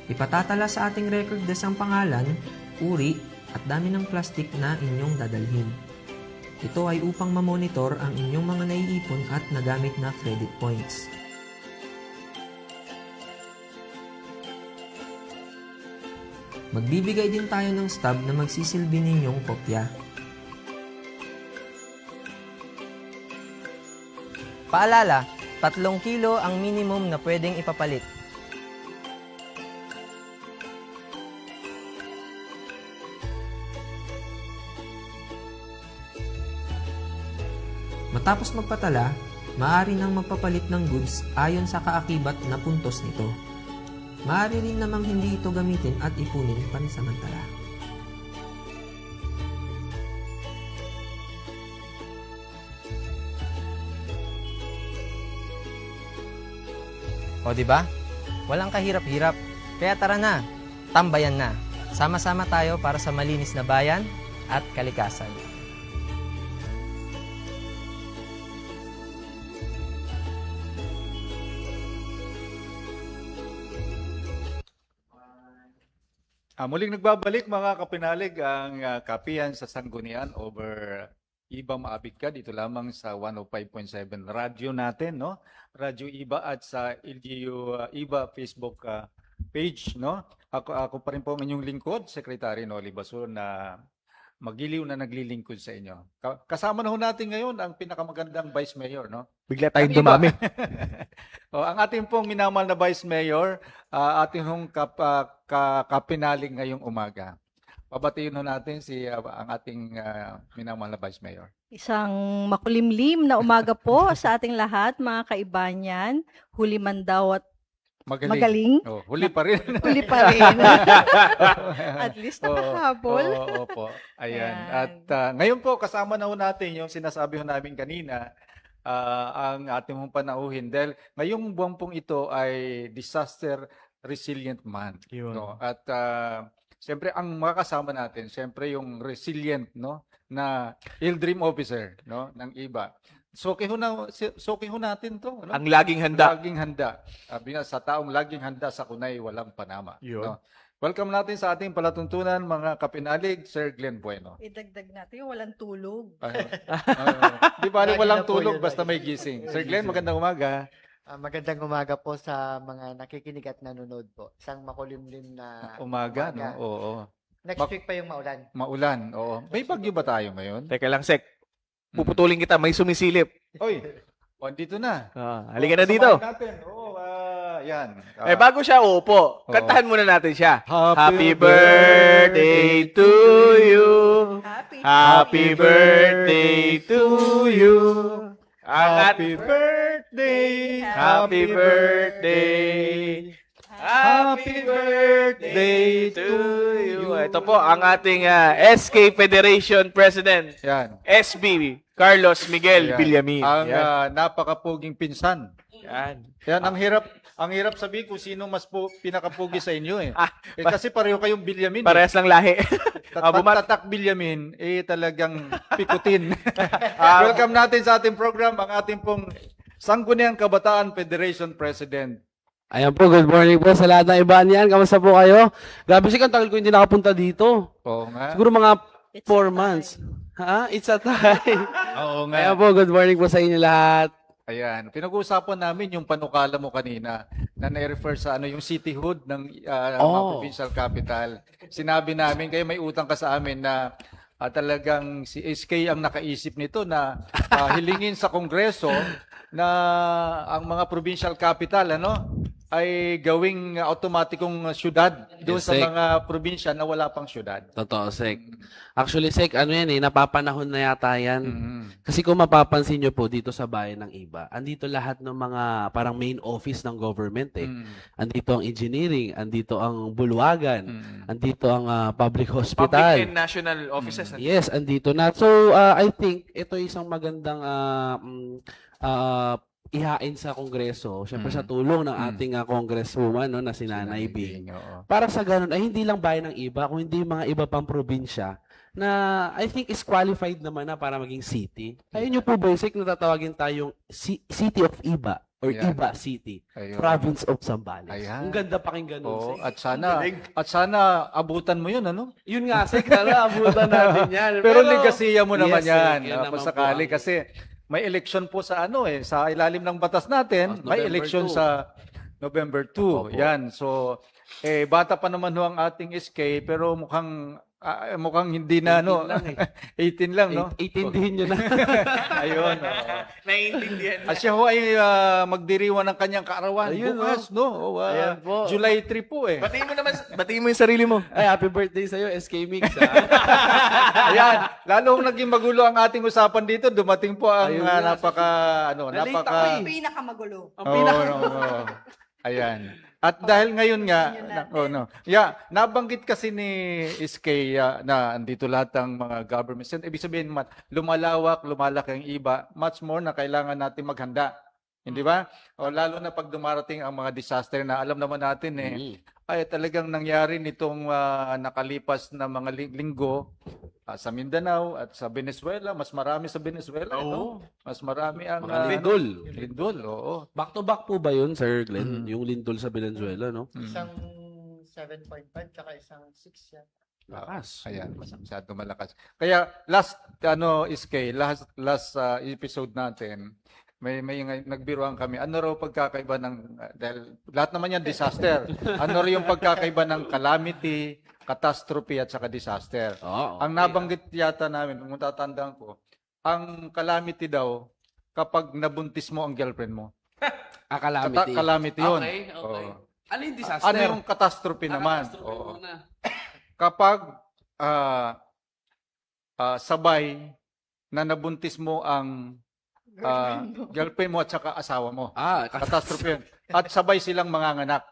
Ipatatala sa ating record desk ang pangalan, uri, at dami ng plastik na inyong dadalhin. Ito ay upang mamonitor ang inyong mga naiipon at nagamit na credit points. Magbibigay din tayo ng stub na magsisilbi ninyong kopya. Paalala, 3 kilo ang minimum na pwedeng ipapalit. Matapos magpatala, maaari nang magpapalit ng goods ayon sa kaakibat na puntos nito. Maaari rin namang hindi ito gamitin at ipunin pansamantala. O di ba? Walang kahirap-hirap. Kaya tara na, tambayan na. Sama-sama tayo para sa malinis na bayan at kalikasan. Muling nagbabalik mga kapinalig ang kapihan sa Sanggunian over Iba Maabig ka dito lamang sa 105.7 radyo natin, no? Radyo Iba at sa LGU Iba Facebook page, no? Ako pa rin po ang inyong lingkod, Secretary Noli Basul, na magiliw na naglilingkod sa inyo. Kasama na ho natin ngayon ang pinakamagandang Vice Mayor, no? Bigla tayong Ang iba. dumami. Ang ating pong minamahal na Vice Mayor, ating hong kapinalig ngayong umaga. Pabatiin ho natin ang ating minamahal na Vice Mayor. Isang makulimlim na umaga po sa ating lahat, mga kaibanyan. Huli man daw at magaling. Oh, huli pa rin. Huli pa rin. At least nakahabol. Oo, opo. Ayan. Ayan. At ngayon po, kasama na ho natin yung sinasabi ho namin kanina, ang ating mong panauhin. Dahil ngayong buwan pong ito ay Disaster Resilient Month. Yun. No? At siyempre, ang makakasama natin, siyempre yung resilient, no? Na Field Dream Officer, no? Ng IBA. Suki ho natin to. No? Ang laging handa. Laging handa. Sabi nga, sa taong laging handa sa kunay, walang panama. Yun. No? Welcome natin sa ating palatuntunan, mga kapinalig, Sir Glenn Bueno. Idagdag natin yung walang tulog. Di ba Lagi walang na po tulog yun, basta lagi. may gising. Sir Glenn, magandang umaga. Magandang umaga po sa mga nakikinig at nanonood po. Isang makulimlim na Umaga, no? Oo. Next week pa yung maulan. Maulan, oo. May bagyo ba tayo ngayon? Teka lang, Sek. Puputulin kita, may sumisilip. Oy, dito na. Halika na dito. Samahan natin. Yan. Bago siya uupo, Oo. kantahan muna natin siya. Happy Happy birthday to you. Happy birthday to you. Happy birthday. Happy birthday. Happy birthday to you. Ito po ang ating SK Federation President, Yan. SB Carlos Miguel Yan. Villamin. Ang Yan. napakapuging pinsan. Yan. Yan, ang hirap sabihin kung sino mas pinakapugi sa inyo eh. Kasi pareho kayong Bilyamin. Parehas lang lahi. Tatak Bilyamin, talagang pikutin. Welcome natin sa ating program, ang ating pong Sangguniang Kabataan Federation President. Ayan po, good morning po sa lahat ng ibaan yan. Kamusta po kayo? Grabe siya, ang tagal ko hindi nakapunta dito. Oo nga. Siguro mga 4 months. Ha? It's a time. Oo nga. Ayan po, good morning po sa inyo lahat. Ayan, pinag-uusapan namin yung panukala mo kanina na na-refer sa yung cityhood ng mga provincial capital. Sinabi namin, kayo may utang ka sa amin na talagang si SK ang nakaisip nito na hilingin sa Kongreso na ang mga provincial capital ay gawing automatikong syudad doon Yes, sa Sek. mga probinsya na wala pang syudad. Totoo, Sek. Actually, Sek, napapanahon na yata yan. Mm. Kasi kung mapapansin nyo po dito sa bayan ng iba, andito lahat ng mga parang main office ng government eh. Mm. Andito ang engineering, andito ang bulwagan, Mm. andito ang public Public hospital. and national offices. Yes, andito na. So, I think ito isang magandang ihain sa Kongreso, syempre sa tulong ng ating congresswoman na si Nanay Bing. Oo. Para sa ganun, ay hindi lang bayan ng iba, kundi mga iba pang probinsya na I think is qualified naman na para maging city. Ayun yung po basic na tatawagin tayong City of Iba or Ayan. Iba City, Ayun. Province of Zambales. Ayan. Ang ganda pakinggan nun, Oo, Sek. at sana abutan mo 'yun, Yun nga, Sek, sana abutan natin yan. Pero ligasiya mo naman Yes, 'yan, Sek, yun naman pasakali po ang- kasi may election po sa sa ilalim ng batas natin, may November election 2. sa November 2. Opo. Yan. So bata pa naman ho ang ating SK pero mukhang hindi na 18 lang 18 lang, no? 18 din nyo na. Ayun. oo. Naiintindihan At siya ho ay magdiriwang ng kanyang kaarawan Ayun, bukas, no? Ayan po. July 3 po eh. Batiin mo yung sarili mo. Ay, happy birthday sa'yo, SK Mix. Ayan, lalong naging magulo ang ating usapan dito. Dumating po ang Ayun nga. napaka ako eh. Pinakamagulo. Ang pinaka... Oo. Ayan. At dahil ngayon nga, nabanggit kasi ni SK na andito lahat ng mga governments. Ibig sabihin naman, lumalaki ang iba, much more na kailangan natin maghanda. Hindi ba? O lalo na pag dumarating ang mga disaster na alam naman natin ay talagang nangyari nitong nakalipas na mga linggo sa Mindanao at sa Venezuela. Mas marami sa Venezuela. No? Mas marami ang Mga lindol. Lindol, oo. Back to back po ba yun, Sir Glenn? Yung lindol sa Venezuela, no? Isang 7.5 tsaka isang 6 yan. Lakas. Ayan, masyado malakas. Kaya last episode natin, may nagbiruan kami. Ano raw pagkakaiba ng dahil lahat naman yan disaster. Ano raw yung pagkakaiba ng calamity, catastrophe at saka disaster. Ang nabanggit yata namin, kung tatandaan ko, ang calamity daw kapag nabuntis mo ang girlfriend mo. Calamity. Calamity 'yun. Okay. Oo. Ano yung disaster? Ano yung catastrophe naman? Catastrophe Oo. muna. Kapag sabay na nabuntis mo ang girlfriend mo at saka asawa mo. Catastrophe yun. At sabay silang manganganak.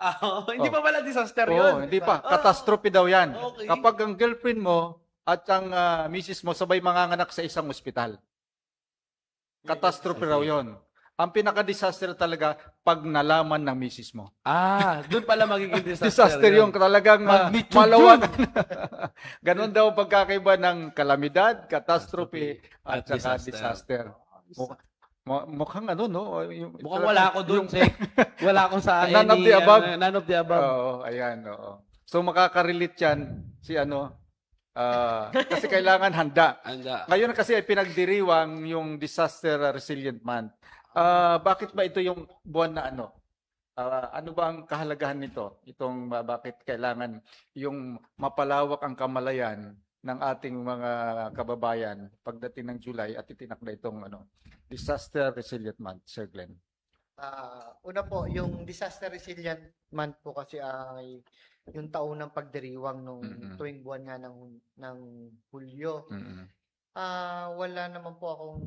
Hindi pa pala disaster Oo, yun. hindi pa. Catastrophe daw yan. Okay. Kapag ang girlfriend mo at ang misis mo sabay manganganak sa isang ospital. Catastrophe raw yun. Ang pinaka-disaster talaga pag nalaman ng misis mo. Doon pala magiging disaster. Disaster yung talagang Magnitude malawakan. Ganon daw pagkakaiba ng kalamidad, catastrophe, at At saka disaster. disaster. Mukhang ano, no? Mukhang wala ako doon, Sek. Wala ako sa None of the above. None of the above. Oo, ayan, oo. So makaka-relate yan si kasi kailangan handa. Ngayon kasi ay pinagdiriwang yung Disaster Resilient Month. Bakit ba ito yung buwan na ano ba ang kahalagahan nito? Bakit kailangan yung mapalawak ang kamalayan ng ating mga kababayan pagdating ng July at itinakda itong Disaster Resilient Month, Sir Glenn? Una po, yung Disaster Resilient Month po kasi ay yung taon ng pagdiriwang nung tuwing buwan nga ng Hulyo. Wala naman po akong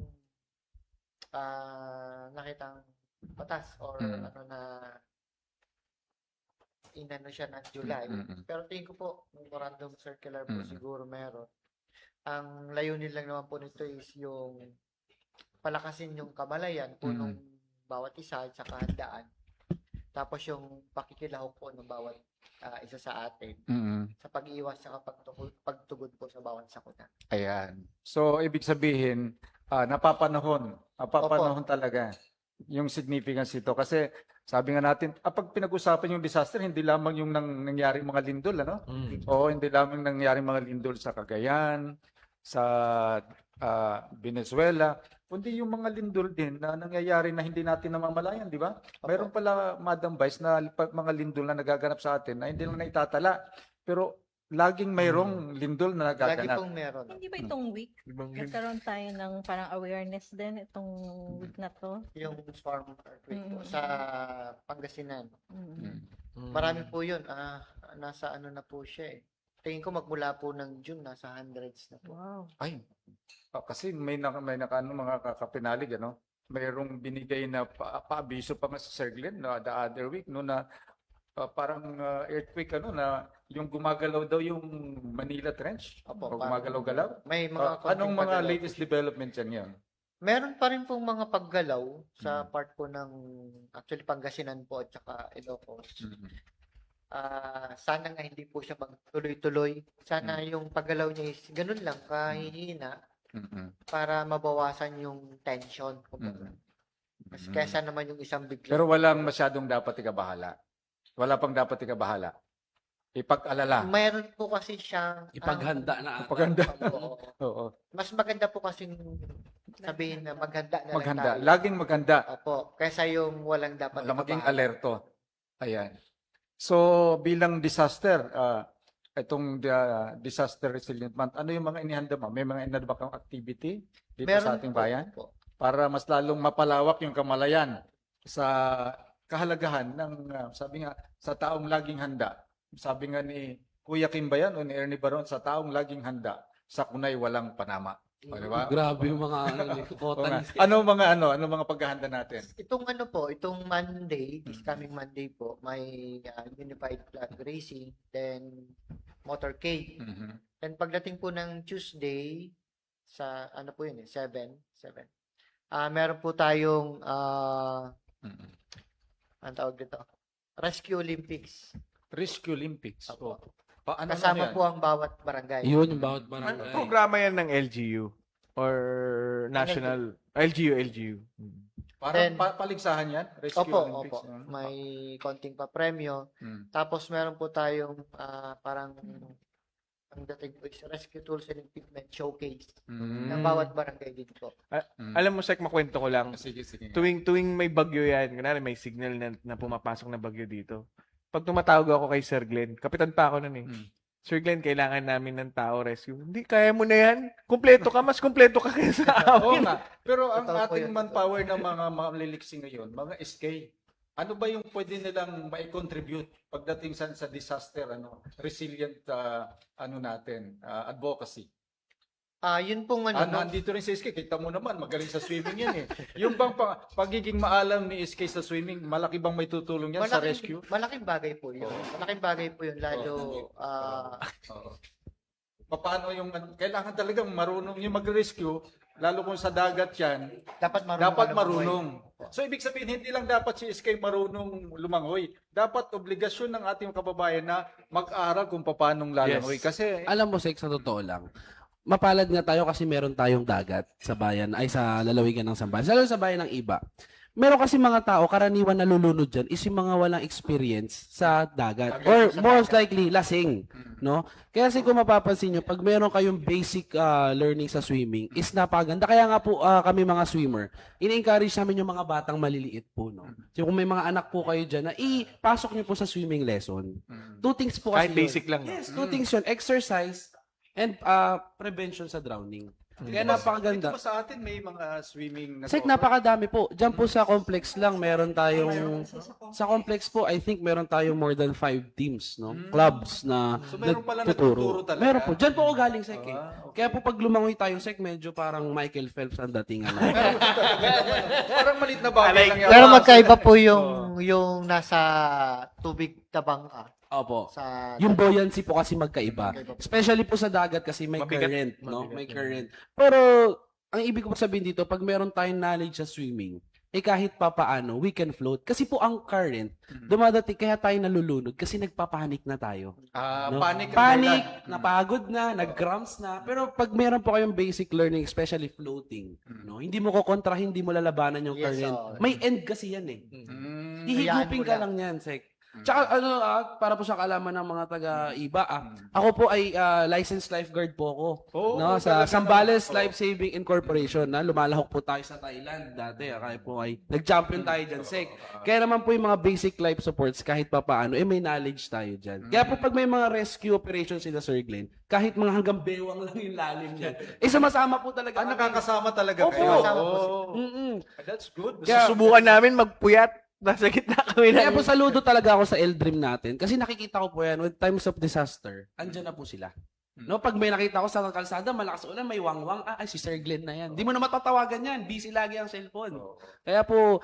nakitang batas or na inano siya ng July. Pero tingin ko po, memorandum circular po siguro meron. Ang layunin lang naman po nito is yung palakasin yung kamalayan po nung bawat isa sa kahandaan. Tapos yung pakikilahok po ng bawat isa sa atin sa pag-iwas sa pagtugon po sa bawat sakuna. Ayan. So, ibig sabihin, napapanahon talaga yung significance ito. Kasi, sabi nga natin, pag pinag-usapan yung disaster, hindi lamang yung nangyaring mga lindol, Oo, hindi lamang nangyaring mga lindol sa Cagayan, sa Venezuela, kundi yung mga lindol din na nangyayari na hindi natin namamalayan, di ba? Mayroon pala, Madam Vice, na mga lindol na nagaganap sa atin na hindi lang naitatala. Pero laging mayroong lindol na Lagi nagaganap. pong meron. Hindi ba itong week? Nagkaroon tayo ng parang awareness din itong week na to. Yung storm earthquake po sa Pangasinan. Mm. Marami po yun. Nasa ano na po siya eh. Tingin ko magmula po ng June, nasa hundreds na po. Wow. Ay, kasi may mga kapinalig, mayroong binigay na paabiso pa nga sa Sir Glenn the other week, na parang earthquake, na yung gumagalaw daw yung Manila Trench. Opo, O gumagalaw-galaw. May mga Anong konting mga paggalaw latest po siya. development yan yan? Meron pa rin pong mga paggalaw sa part po ng actually Pangasinan po at saka Ilocos. Sana nga hindi po siya magtuloy-tuloy. Sana yung paggalaw niya is ganun lang, kahihina, para mabawasan yung tension. Kasi kesa naman yung isang bigla. Pero walang masyadong dapat ikabahala. Wala pang dapat ikabahala. Ipag-alala. Mayroon po kasi siyang Ipaghanda na ata. Paganda. Oo. Oo. Mas maganda po kasing sabihin na maghanda na lang Maghanda. tayo. Laging maghanda. Opo. Kaysa yung walang dapat Wala maging ikabahala. alerto. Ayan. So, bilang disaster, itong Disaster Resilient Month, ano yung mga inihanda mo? May mga inihanda ba kang activity dito sa ating po, bayan? po. Para mas lalong mapalawak yung kamalayan sa kahalagahan ng, sabi nga, sa taong laging handa. Sabi nga ni Kuya Kim ba yan o ni Ernie Baron, sa taong laging handa, sa kunay walang panama. O, di ba? Grabe yung mga Oo kota nga. ni Ano mga paghahanda natin? Itong itong Monday, this coming Monday po, may Unified Flag Racing, then motorcade. Then pagdating po ng Tuesday, sa po yun 7. Meron po tayong ang tawag dito, Rescue Olympics. Rescue Olympics. Opo. Paano Kasama yan? po ang bawat barangay. Yun yung bawat Ano barangay. programa yan ng LGU? Or national? LGU. Parang Then- paligsahan yan? Rescue Opo, Olympics. may konting pa-premyo. Tapos meron po tayong parang ang dating po is Rescue Tools and Equipment Showcase ng bawat barangay din po. Alam mo, Sek, makwento ko lang. Sige. Tuwing may bagyo yan, kunwari may signal na pumapasok na bagyo dito. Pag tumatawag ako kay Sir Glenn, kapitan pa ako nun eh. Sir Glenn, kailangan namin ng tao rescue. Hindi, kaya mo na yan. Kumpleto ka, mas kumpleto ka kaya sa Oo amin. nga. Pero ang Totoo po ating yun. manpower ng mga maliliksi ngayon, mga SK, ano ba yung pwede nilang mai-contribute pagdating sa disaster, resilient advocacy? Yun pong Nandito rin si SK, kita mo naman, magaling sa swimming yan eh. Yung bang pagiging maalam ni SK sa swimming, malaki bang may tutulong yan sa rescue? Malaking bagay po yun. Malaking bagay po yun. Lalo, Oo. Paano yung, kailangan talagang marunong yung mag-rescue, lalo kung sa dagat yan, dapat dapat marunong. marunong. So, ibig sabihin, hindi lang dapat si SK marunong lumangoy. Dapat obligasyon ng ating kababayan na mag-aral kung paano lalangoy. Yes. Kasi, Alam mo, Sek, sa totoo lang, mapalad nga tayo kasi meron tayong dagat sa bayan, ay sa lalawigan ng Zambales, lalo sa bayan ng iba. Meron kasi mga tao, karaniwan nalulunod dyan, is yung mga walang experience sa dagat. Or most likely, lasing. No? Kaya kasi kung mapapansin nyo, pag meron kayong basic learning sa swimming, is napaganda. Kaya nga po kami mga swimmer, in-encourage namin yung mga batang maliliit po. No? So kung may mga anak po kayo dyan, na ipasok nyo po sa swimming lesson. Two things po kasi Kahit basic lang. Yes, two things yun. Exercise and prevention sa drowning. Kaya napakaganda. Dito ba sa atin may mga swimming na Sek, napakadami po. Diyan po sa complex lang, meron tayong, sa complex po, I think meron tayong more than 5 teams, no? Clubs na So meron pala nagtuturo. nagtuturo talaga? Meron po. Diyan po ako galing, Sek. Eh. Okay. Kaya po pag lumangoy tayo, Sek, medyo parang Michael Phelps ang datingan. Parang malit na bagay lang yan. Pero magkaiba po yung nasa tubig na bangka. Opo. Sa Yung buoyancy po kasi magkaiba. Magkaiba po. Especially po sa dagat kasi may Mabigat. current, no? Mabigat. May current. Pero ang ibig ko sabihin dito, pag meron tayong knowledge sa swimming, kahit pa paano, we can float. Kasi po ang current, dumadating kaya tayo nalulunod kasi nagpapanik na tayo. No? Panic. Panic, napagod na, nag-cramps na. Pero pag meron po kayong basic learning, especially floating, no? Hindi mo kukontra, hindi mo lalabanan yung Yes, current. oo. May end kasi yan eh. Hayaan Hihigupin mo ka lang. lang yan, Sek. Tsaka para po sa kaalaman ng mga taga-iba, ako po ay licensed lifeguard po ako. No, sa Zambales Life Saving Incorporation, na lumalahok po tayo sa Thailand dati. Kaya po ay nag-champion tayo dyan, Sek. Kaya naman po yung mga basic life supports kahit pa paano, may knowledge tayo dyan. Kaya po pag may mga rescue operations sila, Sir Glenn, kahit mga hanggang bewang lang yung lalim dyan, sumasama po talaga. Nakakasama talaga Opo. kayo. Kasama po That's good. Kaya- Susubukan namin magpuyat. Nasa gitna kami Kaya ng... po saludo talaga ako sa L-Dream natin kasi nakikita ko po yan with times of disaster, andyan na po sila. No, pag may nakita ko sa kalsada, malakas ulan, may wangwang, si Sir Glenn na yan. Di mo na matatawagan yan, busy lagi ang cellphone. Kaya po,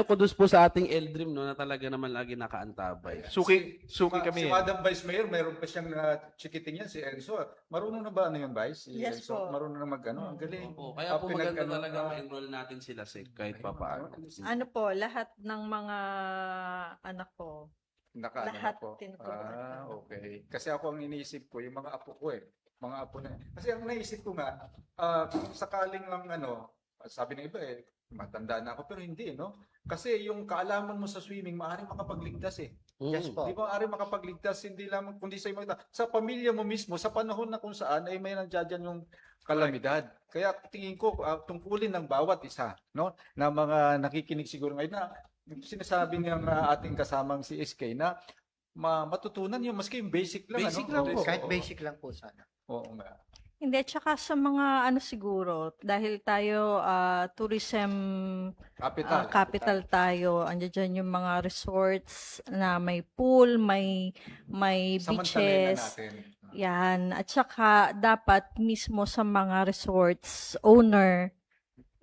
kudos po sa ating L-Dream, no, na talaga naman lagi nakaantabay. Suki Si kami. Madam Vice Mayor, mayroon pa siyang chikiting yan, si Enzo. Marunong na ba yung Vice? Si Yes Enzo? po. Marunong na mag-ano? Ang galing. Opo, kaya po maganda Pinag-ano talaga na- ma-enroll natin sila, Sek, kahit pa paano. Ano po, lahat ng mga anak ko, Nakaano lahat na po. tinuturo. Okay. Kasi ako ang iniisip ko, yung mga apo ko mga apo na. Kasi ang naisip ko nga, kung sakaling lang sabi ng iba matanda na ako, pero hindi, no? Kasi yung kaalaman mo sa swimming, maaaring makapagligtas Yes po. Di ba maaaring makapagligtas, hindi lamang kundi sa pamilya mo mismo, sa panahon na kung saan ay may nandiyan yung kalamidad. Kaya tingin ko, tungkulin ng bawat isa, no? Na mga nakikinig siguro ngayon na sinasabi ng ating kasamang si SK na matutunan yung maski yung basic lang. Basic ano? lang po. Kahit basic lang po sana. Oo nga. Hindi, tsaka sa mga siguro, dahil tayo tourism capital tayo, andiyan dyan yung mga resorts na may pool, may Samantalahin na beaches. natin. Yan. At saka dapat mismo sa mga resorts owner,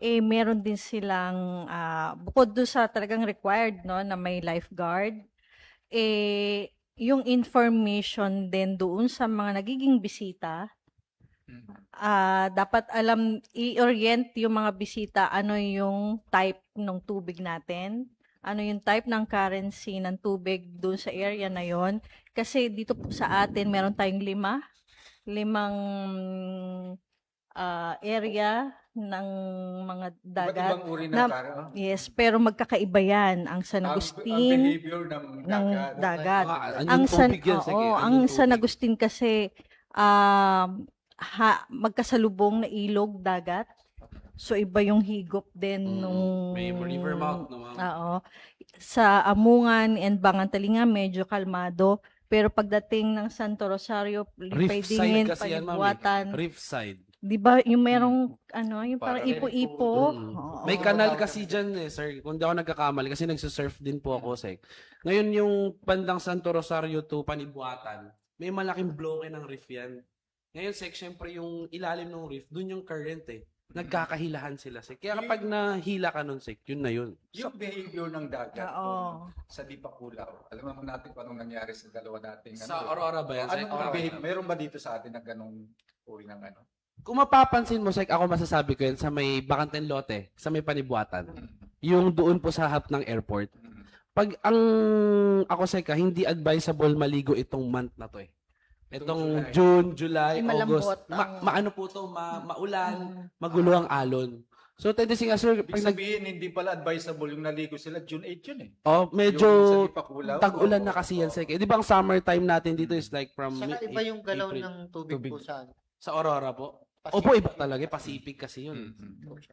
meron din silang, bukod doon sa talagang required, no, na may lifeguard, yung information din doon sa mga nagiging bisita, dapat i-orient yung mga bisita ano yung type ng tubig natin, ano yung type ng currency ng tubig doon sa area na yon. Kasi dito po sa atin meron tayong limang area ng mga dagat. Iba't ibang uri na- ng Yes, pero magkakaiba yan. Ang San ang Agustin behavior ng dagat. dagat. Ang San, tubig yan, Sek, oo, eh. ang Anyong San tubig. Agustin kasi magkasalubong na ilog dagat. So iba yung higop din nung May river mouth, no, ma'am? Oo. Sa Amungan and Bangantalinga medyo kalmado, pero pagdating ng Santo Rosario, Reef Paidingin, side kasi yan, ma'am. Panigbuatan, Reef side. 'di ba yung merong yung parang Parang ipo-ipo. Oo. May kanal kasi dyan sir. Kung di ako nagkakamali kasi nagsusurf din po ako, Sek. Ngayon yung bandang Santo Rosario to Panigbuatan, may malaking bloke ng reef yan. Ngayon, Sek, syempre yung ilalim ng reef, dun yung current Nagkakahilahan sila, Sek. Kaya kapag nahila ka nun, Sek, yun na yun. Yung behavior ng dagat Oo. sa Dipakulaw. Alam naman natin kung anong nangyari sa dalawa nating Sa Aurora ba yan, Sek? Anong behavior? Meron ba dito sa atin ng ganong uri ng ano? Kung mapapansin mo, Sek, ako masasabi ko yan sa may Bacanten Lote, sa may Panigbuatan. Yung doon po sa harap ng airport. Pag ako, Sek, hindi advisable maligo itong month na to Itong June, July, Kasi malambot August. ang- Maano po to, maulan, magulo ang alon. So, tendency nga, sir, Ibig pag sabihin, hindi pala advisable yung naligo sila June 8 yun medyo Yung sa Dipakulaw. tag-ulan na kasi yan, Sek. Di ba ang summer time natin dito is like from Saka iba yung galaw April. ng tubig po sa Sa Aurora po? Pacific. Opo, iba talaga. Pacific kasi yun.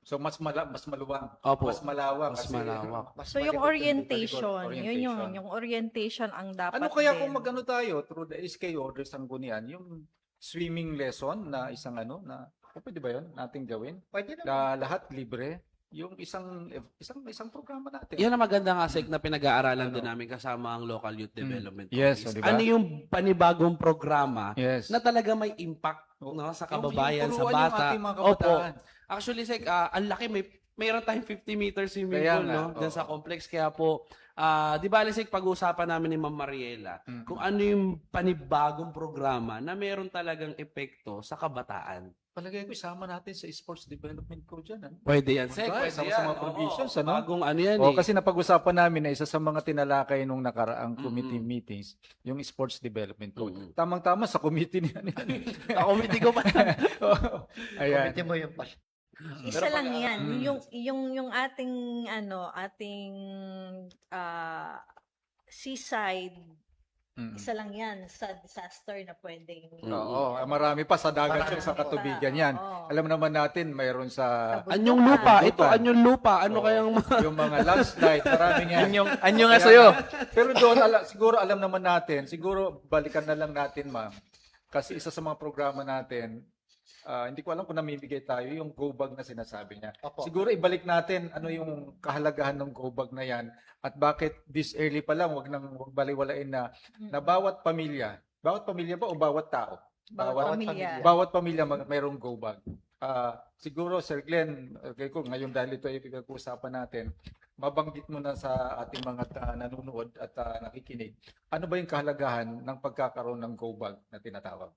So mas maluwang, Opo. mas malawak. Mas kasi- malawak. Mas So yung malikot orientation, Orientation. yung orientation ang dapat Ano kaya din. kung magano tayo through the SK Order Sanggunian, yung swimming lesson na isang na pwede ba 'yon nating gawin? Pwede naman. Na lahat libre, yung isang programa natin. Yan ang maganda nga, Sek, na pinag-aaralan Ano? din namin kasama ang Local Youth Development Yes, Office. o, diba? Ano yung panibagong programa Yes. na talaga may impact no, sa kababayan, Yung sa turuan yung bata. ating mga Opo. kabataan. Actually, Sek, ang laki, mayroon tayong 50 meters swimming Kaya pool, nga, no? Diyan oo. sa complex. Kaya po, di ba, Sek, pag-uusapan namin ni Ma'am Mariela kung ano yung panibagong programa na meron talagang epekto sa kabataan. Palagay ko isama natin sa sports development ko dyan. Pwede yan, Sek. Pwede Pwede sa yan. mga provisions, Oo, ano? Bagong ano yan O, eh. kasi napag-usapan namin na isa sa mga tinalakay nung nakaraang committee meetings, yung sports development code. Tamang-tama sa committee niya. Committee ko pa. Ayan. Committee mo yung pas. Isa lang yan. Yung ating seaside, isa lang yan sa disaster na pwedeng Oo, marami pa sa dagat Marami yan, sa pa. katubigan yan. Oo. Alam naman natin, mayroon sa Anyong lupa. Ito, Lupa. anyong lupa. Ano Oo. kayang yung mga landslide, maraming yan. Anyo nga sa'yo. Pero doon, siguro alam naman natin, siguro balikan na lang natin, ma'am. Kasi isa sa mga programa natin, hindi ko alam kung namimigay tayo yung go bag na sinasabi niya. Opo. Siguro ibalik natin ano yung kahalagahan ng go bag na yan at bakit this early pa lang, wag baliwalain na bawat pamilya ba o bawat tao? Bawat pamilya. Bawat pamilya mayroong go bag. Siguro, Sir Glenn, ko ngayon dahil ito ay pinag-uusapan natin, mabanggit mo na sa ating mga nanonood at nakikinig, ano ba yung kahalagahan ng pagkakaroon ng go bag na tinatawag?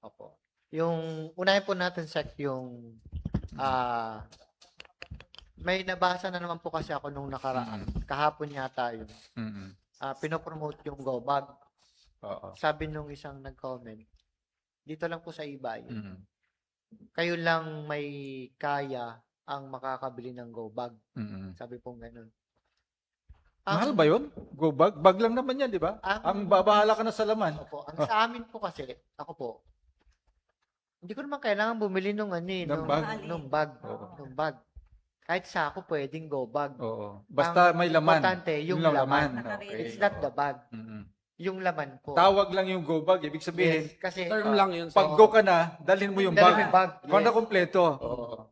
Opo. Yung unahin po natin, Sek, yung may nabasa na naman po kasi ako nung nakaraan. Kahapon yata yun. Pinopromote yung Go Bag. Oo. Sabi nung isang nag-comment, dito lang po sa eBay, kayo lang may kaya ang makakabili ng Go Bag. Sabi po ganun. Mahal ba yun? Go bag? Bag lang naman yan, di ba? Ang babahala ka na sa laman. Opo. Ang sa amin po kasi, ako po, hindi ko naman kailangan bumili nung Ng bag? nung bag. Oo. Nung bag. Kahit sa ako pwedeng Go Bag. Oo. Basta may laman. Importante, yung lang laman. Okay. It's not the bag. Mm-mm. Yung laman po. Tawag lang yung go bag. Ibig sabihin, Yes, kasi term lang yun. pag go ka na, dalhin mo yung dahil may bag. bag. Kung na Yes. kompleto. Oo.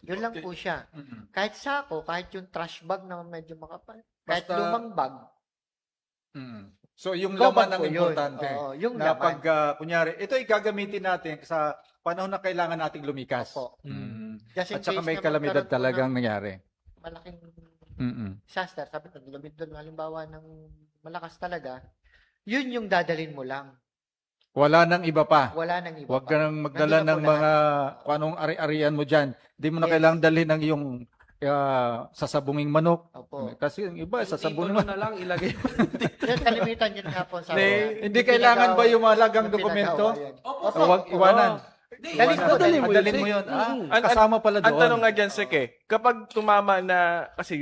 Yun lang po siya. Mm-mm. Kahit sa ako, kahit yung trash bag na medyo makapal. Kahit Basta- lumang bag. Mm-mm. So yung Go laman bag ang po yun. importante. Oo, yung Na laman. pag, kunyari, ito ay gagamitin natin sa panahon na kailangan nating lumikas. Opo. Mm. Just in At saka case may na kalamidad magkaroon po talagang ng nangyari. malaking Mm-mm. disaster. Sabi ko, lumindol halimbawa ng malakas talaga. Yun yung dadalhin mo lang. Wala nang iba pa. Wala nang iba Huwag pa. ka nang magdala Nandun na ng po mga kung anong ari-arian mo dyan. Hindi mo na Yes. kailangang dalhin ng yung sasabunging manok. Opo. Kasi yung iba, sasabunging Titulo manok. na lang ilagay. Yung kalimitan yun nga po sa Hindi kailangan ba yung mahalagang dokumento? Opo, O, wag iwanan. Dalhin mo, Dadalhin mo yun, Dalhin mo Sek. yun. Ang- Kasama pala doon. Ang tanong nga dyan, Sek, kapag tumama na, kasi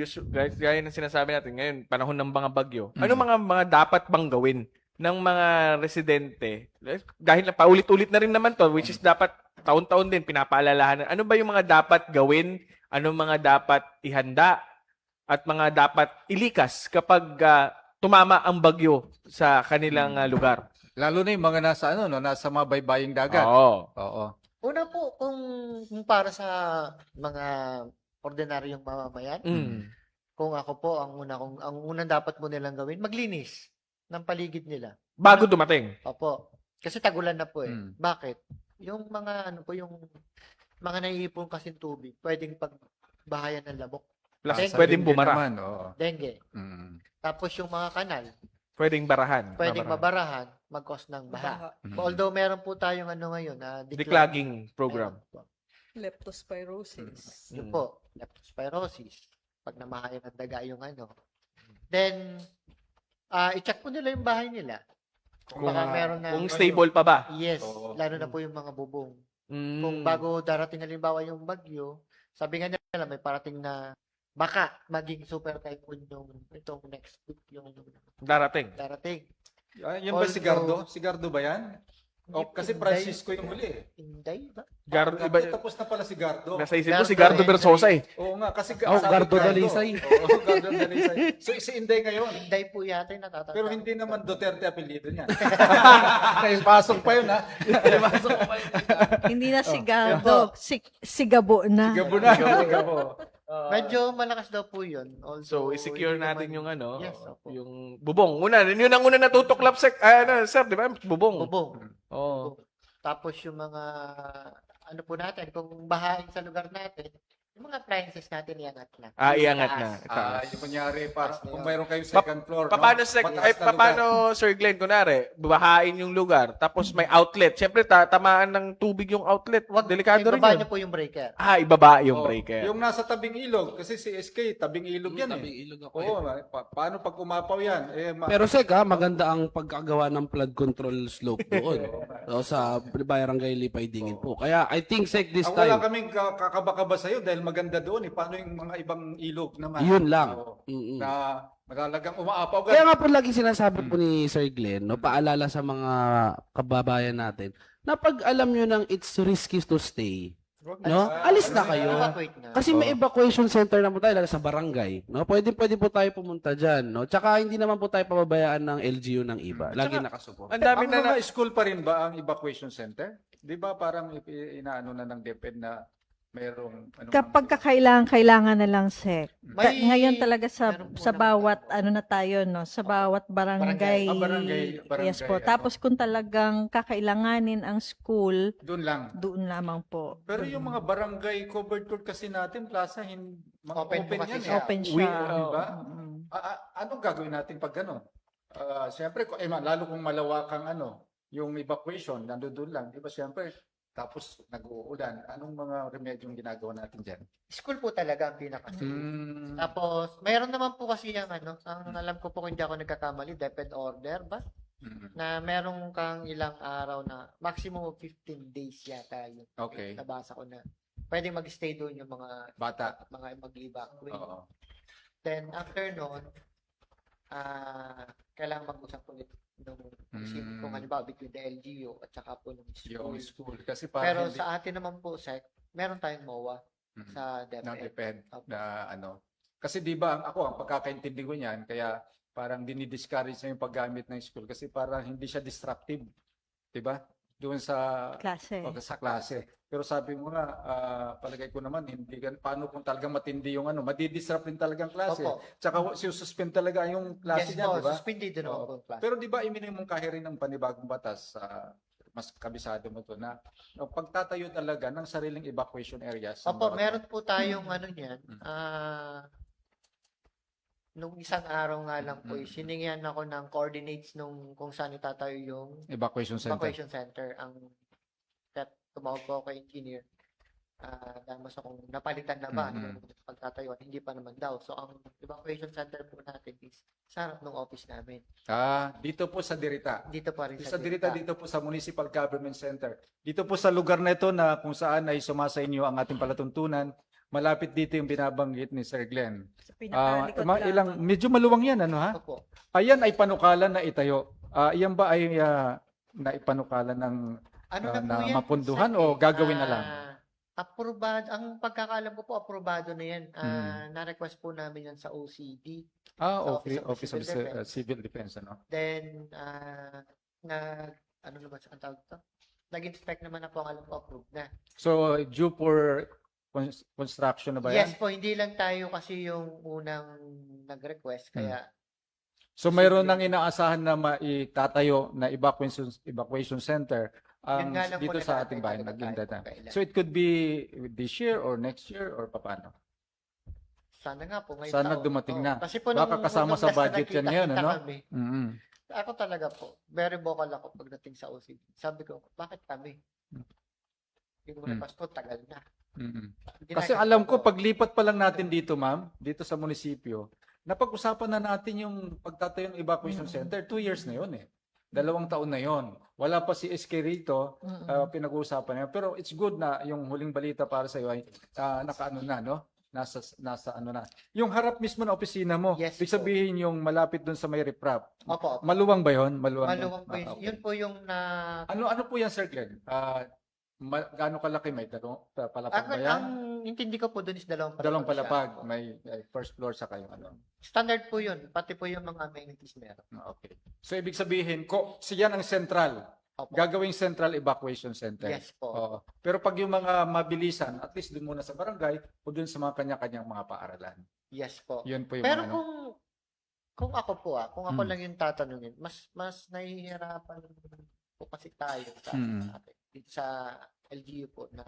gaya ng sinasabi natin ngayon, panahon ng mga bagyo, ano mga dapat bang gawin ng mga residente? Dahil na paulit-ulit na rin naman to, which is dapat taon-taon din pinapaalalahanan. Ano ba yung mga dapat gawin? Ano mga dapat ihanda? At mga dapat ilikas kapag tumama ang bagyo sa kanilang lugar? Lalo na yung mga nasa nasa mga baybaying dagat. Oo. Oo. Una po, kung para sa mga ordinaryong mamamayan, kung ako po, ang unang dapat mo nilang gawin, maglinis ng paligid nila. Bago dumating. Opo. Kasi tagulan na po eh. Mm. Bakit? Yung mga yung mga naiipon kasing tubig, pwedeng pagbahayan ng labok. Plus, Dengue. pwedeng Din bumara. naman, oo. Dengue. Mm. Tapos yung mga kanal, Pwedeng barahan. pwedeng mabarahan, mag-cause ng baha. Although meron po tayong ngayon na Declogging program. leptospirosis. Yun po, leptospirosis. Pag namahayan ng daga yung Then, i-check po nila yung bahay nila. Kung baka meron na, Kung stable pa ba? yes, Oo. lalo na po yung mga bubong. Mm. Kung bago darating halimbawa yung bagyo, sabi nga nila may parating na baka maging super typhoon itong next week yung Darating. darating. Yan ba Although- Sigardo? Sigardo ba yan? Oh, kasi Francisco yung huli eh. Inday ba? Gardo, Gardo, iba, tapos na pala si Gardo. nasa isip ko si Gardo Gardo Versosa eh. Oo nga, kasi Oh, sabi Gardo Dalisay. Oo, Gardo Dalisay. So, si Inday ngayon. Inday po yata yung natatanda. Pero hindi naman Duterte apelido niya. Pasok pa yun, ha? Pasok pa yun. Hindi na sigado, sigabo na. Gabo na. Gabo. Medyo malakas daw po yun. So, Also, i-secure hindi natin naman- yung ano, Yes, opo. yung bubong. Yun ang una natutuklap sir, di ba? Bubong. Bubong. Oo. Tapos yung mga, ano po natin, kung bahain sa lugar natin, yung mga appliances natin iangat na. Iangat na. Yung kunyari, para Taas na kung yun. mayroon kayong second floor, Paano, Mataas na lugar. paano, Sir Glenn, kunwari, bahain yung lugar, tapos may outlet. Siyempre, tamaan ng tubig yung outlet. Delikado rin Ibaba yun. niyo po yung breaker. Ibaba yung Oo, breaker. Yung nasa tabing ilog, kasi si SK, tabing ilog yan Tabing eh. ilog ako Oo, paano pag umapaw yan? Pero Sek, maganda ang pagkagawa ng flood control slope doon. So, sa Barangay Lipay Dingin po. Kaya I think Sek this Wala time, kaming kakaba-kaba sa'yo dahil maganda doon eh. Paano yung mga ibang ilog naman? yun lang. Oo, Mm-mm. na malalagang umaapaw. Kaya nga po lagi sinasabi po ni Sir Glenn, no, paalala sa mga kababayan natin, na pag alam nyo ng it's risky to stay, no, alis na kayo. Evacuate na. Kasi may evacuation center na po tayo, lalo sa barangay. No? Pwede po tayo pumunta dyan. No? Tsaka hindi naman po tayo pababayaan ng LGU ng iba. Lagi Tsaka, nakasupport. Ang dami Ang na mga school pa rin ba ang evacuation center? Di ba parang inaano na ng DepEd na mayroong... Kapag kailangan na lang, Sek. May- Ngayon talaga meron po sa naman bawat tayo. ano na tayo, no, sa bawat barangay. barangay, Yes po. ano. Tapos kung talagang kakailanganin ang school, Doon lang. doon lamang po. Pero yung mga barangay covered tour kasi natin, plaza, mga Open po kasi yan siya. eh. Open We, siya. di ba? Mm. Anong gagawin natin pag gano'n? Siyempre, lalo kung malawakang yung evacuation, nandoon lang. Di ba siyempre, tapos nag-uulan. Anong mga remedyong ginagawa natin dyan? School po talaga ang pinaka. Hmm. Tapos, mayroon naman po kasi yung ang alam ko po kung hindi ako nagkakamali, DepEd order ba? Mm. Na meron kang ilang araw na maximum of 15 days yata yun. Okay. Nabasa ko na. Pwede mag-stay doon yung mga Bata. mag-evacuate. Oo. Then, after noon, kailangan mag-usap ulit nung kung halimbawa between the LGU at saka po ng school. Yung school. Kasi Pero parang sa atin naman po, Sec, meron tayong MOA sa ng DepEd. DepEd Opo. na Kasi di ba, ang pagkakaintindi ko niyan, kaya parang dinidiscourage na yung paggamit ng school kasi parang hindi siya disruptive. Di ba? Doon sa Klase. sa klase. Pero sabi mo nga, palagay ko naman, paano kung talagang matindi yung madidisrupt din talagang klase. Opo. Tsaka suspend talaga yung klase Yes niya, po, di ba? suspended naman Oo. po ang class. Pero di ba iminimum kahirin ng panibagong batas, mas kabisado mo to na pagtatayo talaga ng sariling evacuation areas. ng Opo, bawat- meron po tayong niyan. Nung isang araw nga lang po, siningihan ako ng coordinates nung kung saan itatayo yung evacuation center. evacuation center. Tumawag po ako kay engineer. Dahil mas akong napalitan na ba yung pagtatayuan. Hindi pa naman daw. So, ang evacuation center po natin is sa harap ng office namin. Dito po sa Dirita. Dito pa rin Sa Dirita, dito po sa Municipal Government Center. Dito po sa lugar na ito na kung saan ay sumasa inyo ang ating palatuntunan, malapit dito yung binabanggit ni Sir Glenn. Sa pinakalikod Medyo maluwang yan, Opo. Ayan ay panukalan na itayo. Iyan ba ay naipanukalan ng Ano na po na yan? mapunduhan Sir, o gagawin na lang? Aprobado. Ang pagkakaalam ko po, aprobado na yan. Na-request po namin yan sa OCD. Office of Civil Defense, Then, ano naman sa tawag to? Nag-inspect naman na po ang alam ko, approved na. So, due for construction na ba yan? Yes po, hindi lang tayo kasi yung unang nag-request, kaya So, mayroon nang inaasahan na maitatayo na evacuation center Yun nga lang po dito sa ating bayan. nag-aantay talaga tayo. So, it could be this year or next year or paano? sana nga po ngayon Sana taon. dumating Oo. na. Kasi po Baka kasama sa budget yan ngayon, ano? Kami, Mm-hmm. ako talaga po, very vocal ako pagdating sa OCD. Sabi ko, bakit kami? Hindi ko request po, tagal na. Kasi alam ko, paglipat pa lang natin dito, ma'am, dito sa munisipyo, napag-usapan na natin yung pagtatayo ng evacuation center. 2 years na yun eh. 2 taon na yon. Wala pa si SK rito, pinag-uusapan na yun. Pero it's good na yung huling balita para sa iyo ay nakaano na, no? nasa ano na. Yung harap mismo na opisina mo, Yes ibig po. sabihin yung malapit doon sa may riprap. Opo. Maluwang ba 'yon? Maluwang. Maluwang po yun. Ah, okay. Yun po yung na... Ano po yan, Sir Glenn? Gaano kalaki? May palapag ba yan? Ang intindi ko po doon is dalawang palapag. Dalawang siya. palapag. May first floor sa kayo. Ano? Standard po yun. Pati po yung mga amenities meron. Okay. So, ibig sabihin, siyan ang central. Opo. Gagawing central evacuation center. Yes po. Oo. Pero pag yung mga mabilisan, at least doon muna sa barangay o doon sa mga kanya-kanyang mga paaralan. Yes po. Yun po yung Pero ano. kung ako po kung ako Mm. lang yung tatanungin, mas nahihirapan po kasi tayo dito sa LGU po na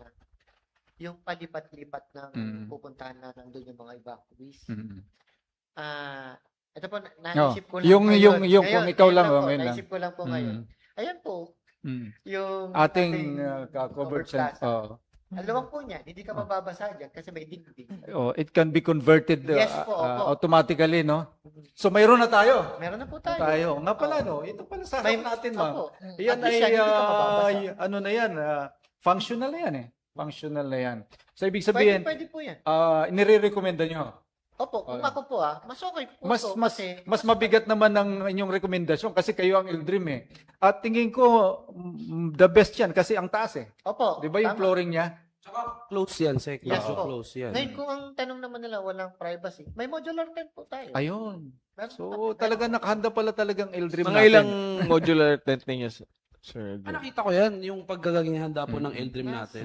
yung palipat-lipat ng pupuntahan na nandun yung mga evacuees. Ito po, naisip ko lang Yung ngayon. kung ikaw lang, po, ngayon lang. naisip ko lang po ngayon. Ayan po, yung Ating covered covered center. plaza. Ang luwag po niya, hindi ka mababasa dyan kasi may dingding. It can be converted Yes po, opo. automatically, no? So, mayroon na tayo. Meron na po tayo. Nga pala, no? Ito pala sa harap natin, ma'am. Opo. Yan At least ay, yan, hindi ka mababasa. ano na yan, functional na yan eh. Functional na yan. So, ibig sabihin, Pwede po yan. nire-recommenda nyo. Opo, kung ako po mas okay po Mas, to mas, kasi mas mabigat naman ang inyong rekomendasyon kasi kayo ang Eldrim eh. At tingin ko, the best yan kasi ang taas eh. Opo, Di ba yung tama. flooring niya? Close yan, Sek. Yes Oo, po. close yan. Ngayon, kung ang tanong naman nila, walang privacy, may modular tent po tayo. Ayun. Meron- So, talaga nakahanda pala talagang Eldrim Mga natin. ilang modular tent ninyo, Sir? Nakita ko yan, yung paggagawing handa po ng Eldrim natin.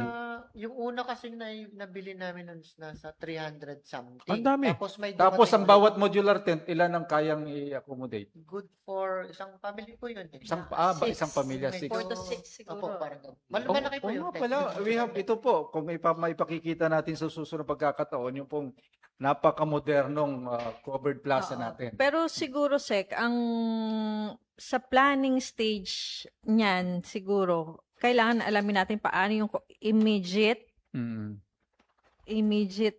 Yung una kasi nabili namin nun nasa 300 something. Ang dami. Tapos may Tapos ang dumating bawat ulit. modular tent, ilan ang kayang i-accommodate? Good for isang family po yun. Isang Six. isang pamilya, May 6. 4 to 6 siguro. Opo, parang ganun. Oh, Malaki po yun. nga pala, we have ito po, kung maipakikita natin sa susunod pagkakataon, yung pong napakamodernong covered plaza Oo. natin. Pero siguro, Sek, ang sa planning stage niyan, siguro, kailangan alamin natin paano yung immediate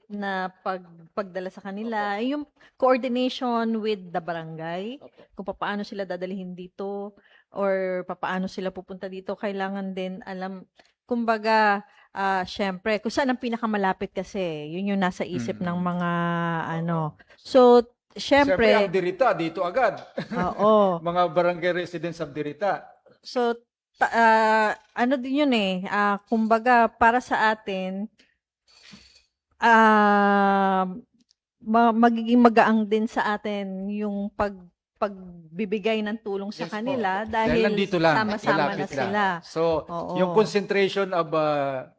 na pagdala sa kanila, yung coordination with the barangay, Opo. kung paano sila dadalhin dito, or paano sila pupunta dito, kailangan din alam, kumbaga, syempre, kung saan ang pinakamalapit kasi, yun yung nasa isip ng mga, So, Siyempre, ang syempre, Dirita, dito agad. oo. Mga barangay residents of Dirita. So, ano din yun eh, kumbaga, para sa atin, magiging magaang din sa atin yung pagbibigay ng tulong sa Yes po. kanila Dahil dahil nandito lang, sama-sama na malapit lang. sila. So, Oo. yung concentration of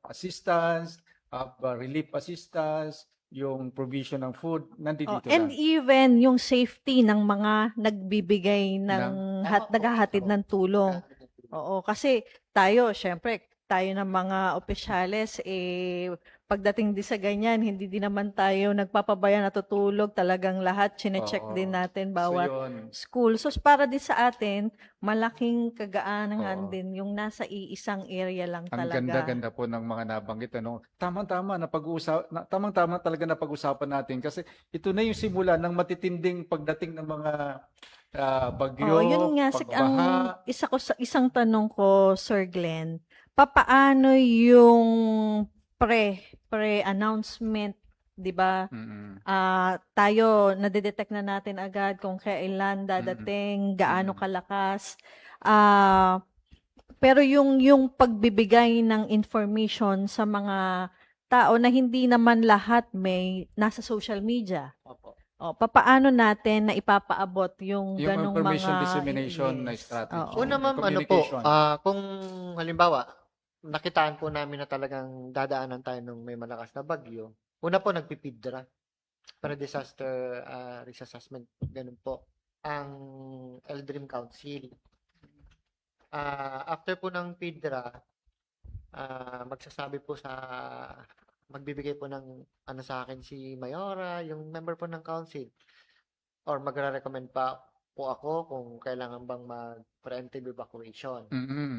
assistance, of relief assistance, yung provision ng food, nandito And lang. even yung safety ng mga nagbibigay ng Tama po. naghahatid ng tulong. Oo, kasi tayo, syempre, tayo ng mga opisyales, pagdating din sa ganyan, hindi din naman tayo nagpapabaya natutulog, talagang lahat, chinecheck Oo. din natin So, bawat yun. school. So, para din sa atin, malaking kagaanan Oo. din yung nasa iisang area lang Ang talaga. ganda-ganda po ng mga nabanggit. Ano? Tamang-tama talaga na pag-usapan natin kasi ito na yung simula ng matitinding pagdating ng mga bagyo, Oo, yun nga, pagbaha. isang tanong ko, Sir Glenn, papaano yung pre-announcement, 'di ba? Tayo nadedetect na natin agad kung kailan dadating, gaano kalakas. Pero yung pagbibigay ng information sa mga tao na hindi naman lahat may nasa social media. Opo. Papaano natin na ipapaabot yung Yung ganong information mga dissemination na yes. strategy. Oo. Una ma'am, Communication. kung halimbawa, nakitaan po namin na talagang dadaanan tayo ng may malakas na bagyo, una po nagpipidra para disaster risk assessment, ganun po, ang Eldrim Council. After po ng PIDRA, magbibigay po ng sa akin si Mayora, yung member po ng council, or magre-recommend pa po ako kung kailangan bang mag-preemptive evacuation.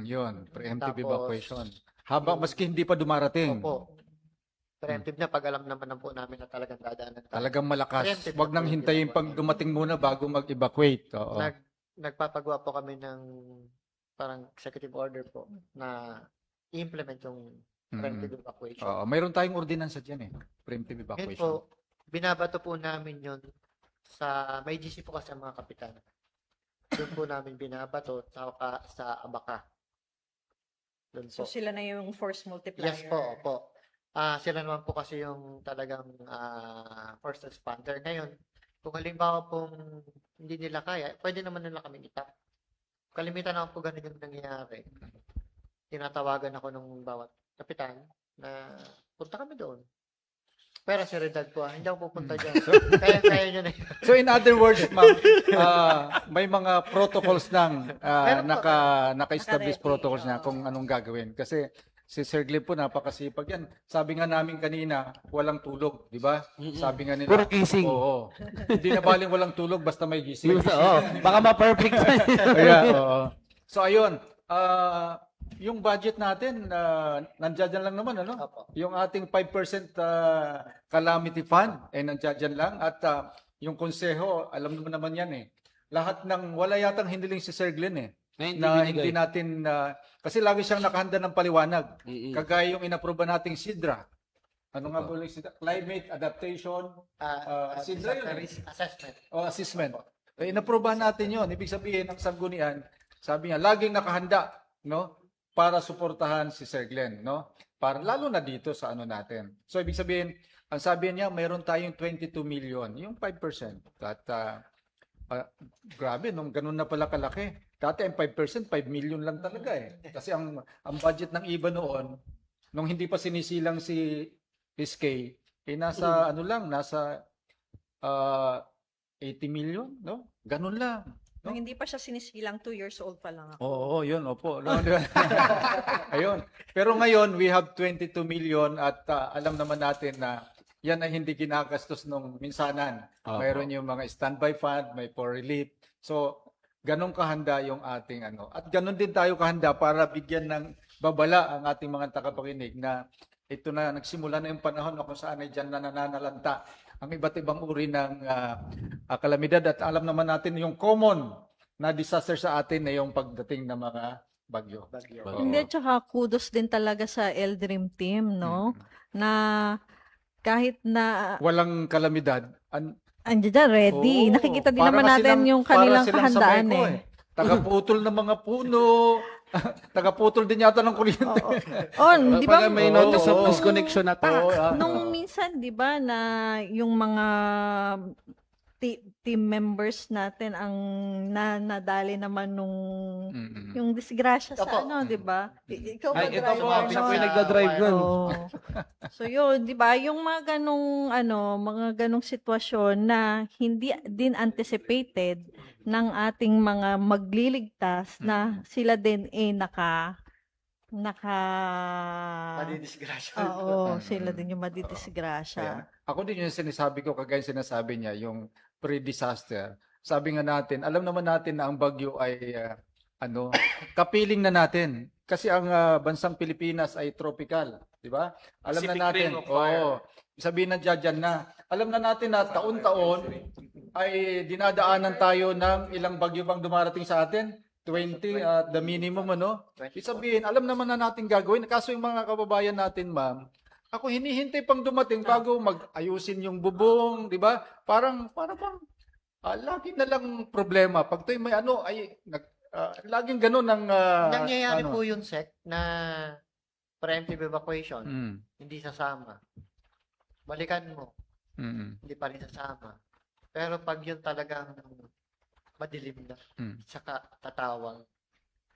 Yun, preemptive Tapos, evacuation. Habang maski hindi pa dumarating. Opo. Preemptive na pag alam naman po namin na talagang dadaanan tayo. Talagang malakas. Preemptive Huwag na nang po yung hintayin ginagawa pag namin. dumating muna bago mag-evacuate. Oo. Nagpapagawa po kami ng parang executive order po na i-implement yung preemptive evacuation. Oo, mayroon tayong ordinansa diyan eh. Preemptive Yun evacuation. po, binabato po namin yun sa, may GC po kasi ang mga kapitan. Doon po namin binabato sa Abaca. Doon po. So sila na yung force multiplier. Yes po, opo. Sila naman po kasi yung talagang first responder. Ngayon, kung halimbawa pong hindi nila kaya, pwede naman nila kami itap. Kalimitan naman po ganun yung nangyayari. Tinatawagan ako ng bawat kapitan na punta kami doon. Pero si Redad po, hindi ako pupunta dyan. Kaya nyo na yun. So in other words, ma'am, may mga protocols ng Meron po. naka-establish Naka-ready, protocols na oo. kung anong gagawin. Kasi si Sir Glenn po napakasipag yan. Sabi nga namin kanina, walang tulog, di ba? Sabi nga nila. Puro kissing. Oo. Hindi na baling walang tulog basta may gising. Oo, baka ma-perfect. Kaya, oo. So ayun, yung budget natin, nandiyan lang naman, ano? Opo. Yung ating 5% calamity fund, nandiyan lang. At yung konseho, alam naman yan eh. Lahat ng, wala yatang hiniling si Sir Glenn eh. Na hindi natin, kasi lagi siyang nakahanda ng paliwanag. Kagaya yung inaproba nating SIDRA. Ano nga po yung SIDRA? Climate Adaptation SIDRA yun eh. Risk assessment. O assessment. Inaprobahan natin yun. Ibig sabihin, ang sanggunian, sabi niya, laging nakahanda, no? Para suportahan si Sir Glenn, no? Para, lalo na dito sa ano natin. So, ibig sabihin, ang sabi niya, mayroon tayong 22 million, yung 5%. At, grabe, nung ganun na pala kalaki. Dati ang 5%, 5 million lang talaga eh. Kasi ang budget ng iba noon, nung hindi pa sinisilang si SK, nasa, ano lang, nasa 80 million, no? Ganun lang. Nung hindi pa siya sinisilang, 2 years old pa lang ako. Oo, yun, opo. No, ayun. Pero ngayon, we have 22 million at alam naman natin na yan ay hindi ginagastos nung minsanan. Mayroon yung mga standby fund, may for relief. So, ganun kahanda yung ating ano. At ganun din tayo kahanda para bigyan ng babala ang ating mga tagapakinig na ito na, nagsimula na yung panahon na kung saan ay dyan na nananalanta ang iba't ibang uri ng kalamidad. At alam naman natin yung common na disaster sa atin na yung pagdating ng mga bagyo. Oo. Hindi, tsaka kudos din talaga sa Eldream team, no? Na kahit na Walang kalamidad. andiyan dyan, ready. Oo, Nakikita din para naman nga natin silang- yung para kanilang silang sa kahandaan Meco eh. Tagaputol ng mga puno. Tagaputol din yata ng kuryente. Oh, di ba? Pag may notice of Oo. disconnection na Oo, Nung minsan, di ba, na yung mga team members natin ang nadali naman nung yung disgrasya sa Opo. ano, di ba? Ikaw ba Ay, ito po, driver siya po nun? yung nagdadrive nun. Oo. So yun, 'di ba? Yung mga ganong mga ganong sitwasyon na hindi din anticipated ng ating mga magliligtas na sila din naka Madidisgrasya. Oo, sila din yung madidisgrasya. Ayan. Ako din yung sinasabi ko, kagaya sinasabi niya, yung pre-disaster. Sabi nga natin, alam naman natin na ang bagyo ay kapiling na natin. Kasi ang bansang Pilipinas ay tropical, di ba? Alam na natin. Oo. Sabihin na dyan na. Alam na natin na taon-taon ay dinadaanan tayo ng ilang bagyo bang dumarating sa atin? 20 the minimum, ano? Ibig sabihin, alam naman na natin gagawin. Kaso yung mga kababayan natin, ma'am, ako hinihintay pang dumating bago mag-ayusin yung bubong, di ba? Parang lagi na lang problema. Pag tayo may laging ganun ang Nangyayari po yun, Sec, na preemptive evacuation, hindi sasama. Balikan mo, hindi pa rin sasama. Pero pag yun talagang madilim na, saka tatawag,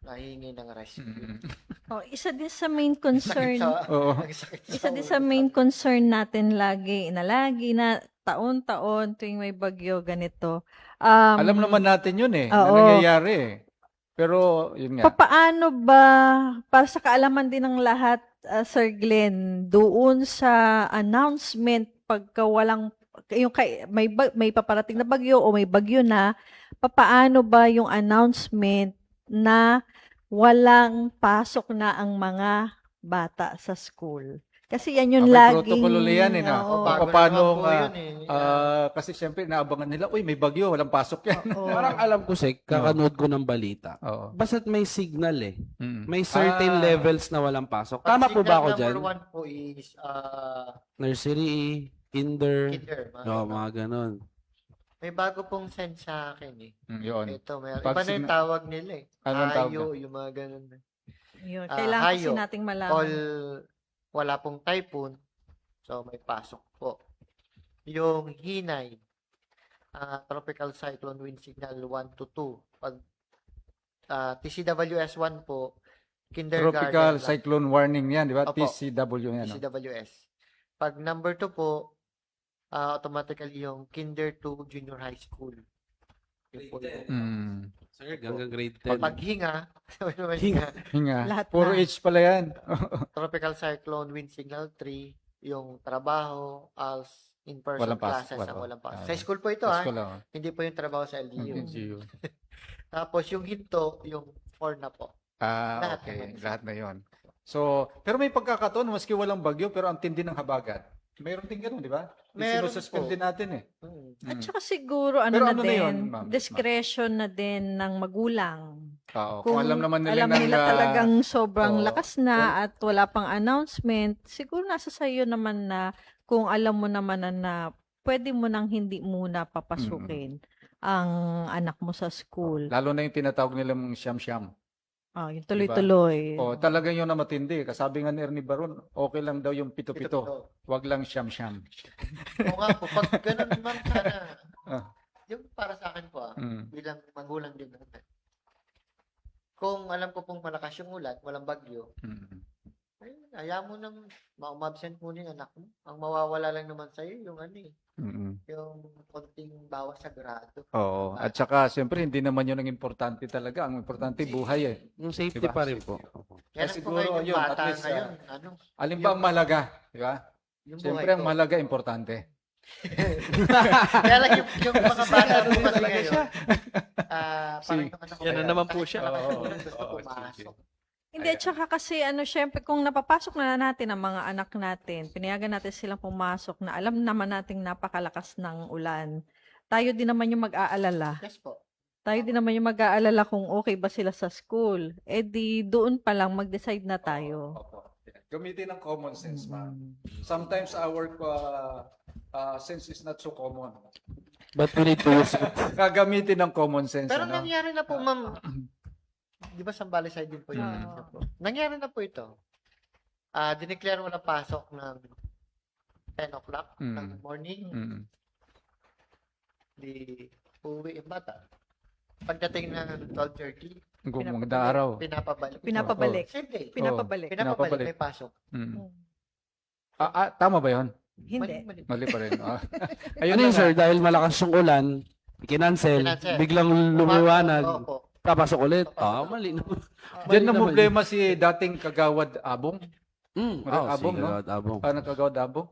nahingi ng rescue. Oh, isa din sa main concern. Nagsakit Isa din sa main concern natin lagi na taon-taon tuwing may bagyo ganito. Alam naman natin yun na Oo. nangyayari eh. Pero, yun nga. Papaano ba, para sa kaalaman din ng lahat, Sir Glenn, doon sa announcement pagka may paparating na bagyo o may bagyo na, papaano ba yung announcement na walang pasok na ang mga bata sa school? Kasi yan yung May laging... protocol uli yan, na. Oo. Bago Paano, naman po yun, kasi siyempre, naabangan nila, uy, may bagyo, walang pasok yan. Oo. Parang alam ko, Sek, kakanood ko ng balita. Oo. Basta't may signal eh. Mm. May certain levels na walang pasok. Ang Tama po ba ako signal dyan? number 1 po is Nursery, kinder, kinder. mga ganon. May bago pong send sa akin eh. Yun. Ito, may Pag iba na yung tawag nila eh. Anong tawag Hayo, yung mga ganun. Yun. Ah, Kailangan kasi hayo. nating malaman. All, wala pong typhoon. So, may pasok po. Yung hinay, tropical cyclone wind signal 1 to 2. Pag TCWS 1 po, kindergarten Tropical lang. cyclone warning yan, di ba? Opo. TCW yan. No? TCWS. Pag number 2 po, automatically yung kinder to junior high school. Yun po yung- Mm. Sir, hanggang grade 10. Pag hinga, Hinga. Lahat Puro na. H pala yan. tropical cyclone wind signal 3, yung trabaho, ALS, in-person Walang pasok, classes, ang wala. walang pasok. Ah, Sa school po ito, Tapos ko lang. hindi po yung trabaho sa LGU. LGU. Tapos yung hinto, yung 4 na po. Lahat Okay. naman. Lahat na yon. So, pero may pagkakataon, maski walang bagyo, pero ang tindi ng habagat. Mayroon din ganun, di ba? Meron Sinususpend po. din natin eh. At saka siguro, ano Pero na ano na din, yun, ma'am? discretion na din ng magulang. Oo, kung alam naman nila alam nila talagang sobrang oo, lakas na at wala pang announcement, siguro nasa sayo naman na kung alam mo naman na pwede mo nang hindi muna papasukin ang anak mo sa school. lalo na yung tinatawag nilang siyam-siyam. Yung tuloy-tuloy. O, talagang yun na matindi. Kasabi nga ni Ernie Baron, okay lang daw yung pito-pito. Pito-pito. Wag lang siyam-siyam. Oo nga po, pag ganun ma'am sana, Ah. yung para sa akin po Mm. bilang magulang din naman. Kung alam ko pong malakas yung ulan, walang bagyo, Mm. ay, ayaw mo nang ma-absent muna yung anak mo. Ang mawawala lang naman sa'yo, yung ano eh, Mm. yung konting bawas sa grado. Oo. At saka, siyempre, hindi naman yun ang importante talaga. Ang importante, buhay eh. Yung safety Diba? pa rin po. Yan ang po siguro ngayon yung yun, at bata least, ngayon. Ano, Alin ba ang mahalaga? Di ba? yung Siyempre, buhay ang ko. mahalaga, importante. Kaya lang yung mga bata po kasi ngayon, parang yung anak ko Yan na ngayon, naman po kahit siya. malakas yung Oo. ulan, gusto Oo, pumasok. Hindi, at saka kasi syempre kung napapasok na natin ang mga anak natin, pinayagan natin silang pumasok na alam naman nating napakalakas ng ulan, tayo din naman yung mag-aalala. Yes po. Tayo din naman yung mag-aalala kung okay ba sila sa school. Eh di doon pa lang mag-decide na tayo. Opo. Gamitin ang common sense, ma'am. Sometimes our sense is not so common. But we need to use it. Gagamitin ng common sense. Pero ano? nangyari na po, ma'am. Di ba Sambales side din po yun? Oo. Nangyari na po ito. Dineclare mo na pasok ng 10 o'clock ng morning. Mm. Di uwi yung bata. Pagdating ng 12:30, Magandang araw. pinapabalik. Pinapabalik. Same day. Pinapabalik. Pinapabalik, may pasok. Mm. Tama ba yun? Hindi. Mali. Mali pa rin. Ano yun, sir? Dahil malakas yung ulan, kinancel, Kinancel. biglang lumiwanag, Opo. papasok ulit. Mali naman. Diyan na naman problema si dating Kagawad Abong. Abong, Abong, no? Abong. Parang Kagawad Abong.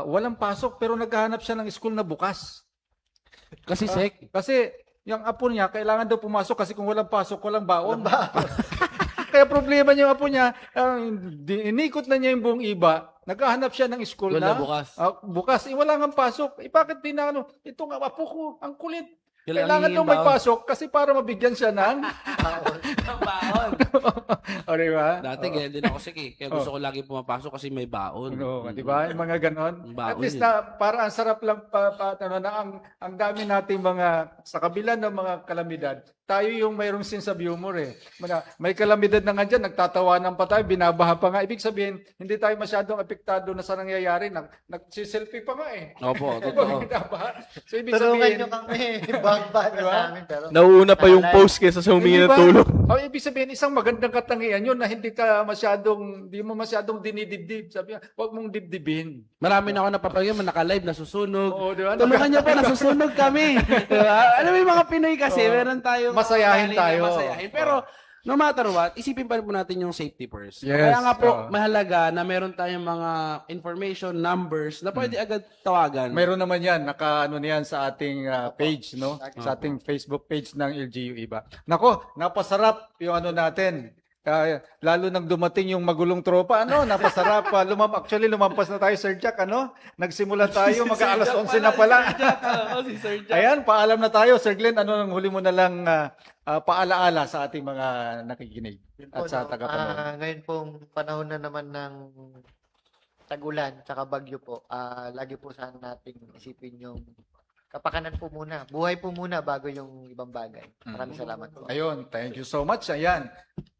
Walang pasok pero naghahanap siya ng school na bukas. Kasi, Sek, Kasi yung apo niya, kailangan daw pumasok kasi kung walang pasok, walang baon. Kaya problema niya yung apo niya, inikot na niya yung buong iba, naghahanap siya ng school wala na bukas. bukas. Wala nga pasok. Bakit di na ano? Ito nga, apo ko, ang kulit. Kailangan Kailangan daw hingin may baon. pasok kasi para mabigyan siya ng... baon. O, di ba? Dati, ganyan din ako, Sek, eh. Kaya gusto ko lagi pumapasok kasi may baon. No, di ba? Yung mga ganon. Ang baon At least eh. na para ang sarap lang na ang dami nating mga sa kabila ng mga kalamidad. Tayo yung mayroong sense of humor eh. May kalamidad na nga dyan, nagtatawanan pa tayo, binabaha pa nga. Ibig sabihin, hindi tayo masyadong apektado na sa nangyayari. Nagsiselfie pa nga eh. Opo, Diba, totoo. binabaha. So ibig Tulungan sabihin, nyo kami. Bagba na Diba? sa amin. Pero Nauuna pa yung Alay. post kaysa sa humingi Hindi ng ba? tulong. Ibig sabihin, isang magandang katangian yun na hindi mo masyadong dinidibdib. Sabi niya, huwag mong dibdibin. Marami na ako napapagyan, naka-live, nasusunog. Oo, di ba? Tulungan niyo po, nasusunog kami. Diba? Alam mo yung mga Pinoy kasi, Oo. meron tayong Masayahin ugali na tayo. Masayahin. Pero, no matter what, isipin pa rin po natin yung safety first. Yes, Kaya nga po, oo. mahalaga na meron tayong mga information, numbers, na pwede agad tawagan. Mayroon naman yan, naka-ano niyan sa ating page, no? Sa ating Facebook page ng LGU Iba. Nako, napasarap yung ano natin. Lalo nang dumating yung magulong tropa, napasarap. Actually, lumampas na tayo, Sir Jack, Nagsimula tayo, mag-alas 11 na pala. Si Sir Jack. Ayan, paalam na tayo. Sir Glenn, ang huli mo na lang paalaala sa ating mga nakikinig Yun po, at sa no, tagapanood? ngayon pong panahon na naman ng tag-ulan tsaka bagyo po, lagi po sana nating isipin yung kapakanan po muna. Buhay po muna bago yung ibang bagay. Maraming salamat po. Ayun, thank you so much. Ayan,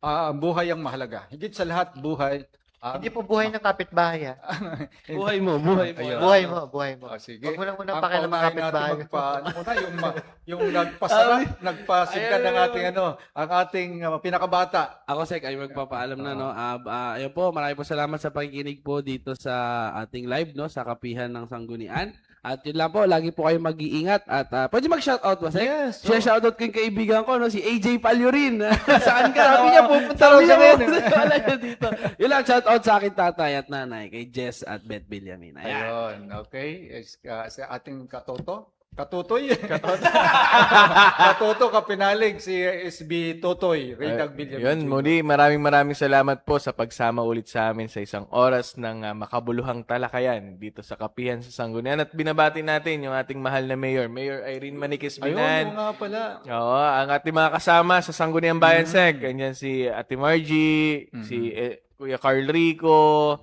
ang buhay ang mahalaga. Higit sa lahat, buhay. Hindi po buhay ng kapitbahay. Buhay mo, buhay mo. Ayun. Buhay mo. Sige. Huwag mo lang muna Ang pakialam ng paunahin kapitbahay. natin yung nagpasarap, nagpasigla ng ating ang ating pinakabata. Ako, Sek, ay magpapaalam na, no? Ayun po, marami po salamat sa pakikinig po dito sa ating live, no? Sa Kapihan ng Sanggunian. At yun lang po, lagi po kayo mag-iingat. At pwede mag-shoutout ba, Sek? Yes. Shoutout ko yung kaibigan ko, no? Si AJ Palyorin. Saan ka? Sabi niya, pupunta raw Sabi siya niya, ngayon, pupunta pala siya dito. Yun lang, shoutout sa akin tatay at nanay, kay Jess at Beth Villamin. Ayan. Ayun, okay. Sa ating Katutoy. Katoto, kapinalig, si SB Totoy, Reynald Villamin. Yun, muli, maraming salamat po sa pagsama ulit sa amin sa isang oras ng makabuluhang talakayan dito sa Kapihan sa Sanggunian. At binabati natin yung ating mahal na Mayor, Mayor Irene Maniquez Ayun, Binan. oo nga pala. Oo, ang ating mga kasama sa Sangguniang Bayan Sec. Ganyan si Ate Margie, si Kuya Carl Rico,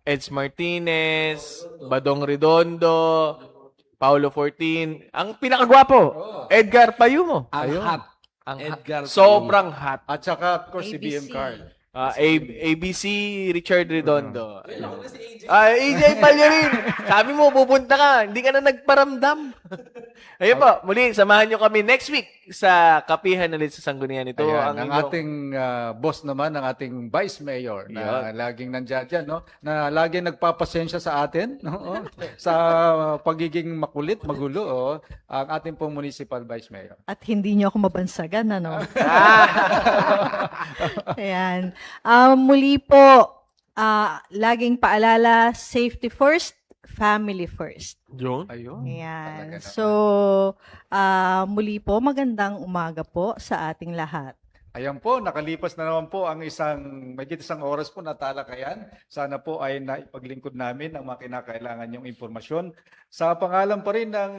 Eds Martinez, Badong Redondo, Paulo 14, ang pinakagwapo, Edgar Payumo. Ang Ayun. hot. Ang Edgar sobrang hot. At saka, of course, si BM ABC. Carl. ABC Richard Redondo. AJ Palyorin. Sabi mo, pupunta ka. Hindi ka na nagparamdam. Ayun po, muli, samahan nyo kami next week sa Kapihan ulit sa Sanggunian. Ito Ayan, ang inyong- ating boss naman, ang ating vice mayor na laging nandiyan dyan, na laging nagpapasensya sa atin, sa pagiging makulit, magulo, ang ating pong municipal vice mayor. At hindi nyo ako mabansagan, ano? Ayan. Muli po, laging paalala, safety first, family first. Yun. Ayun. Ayan. Talaga naman. So, muli po, magandang umaga po sa ating lahat. Ayan po, nakalipas na naman po ang mahigit isang oras po na talakayan. Sana po ay naipaglingkod namin ang mga kinakailangan yung impormasyon. Sa pangalan pa rin ng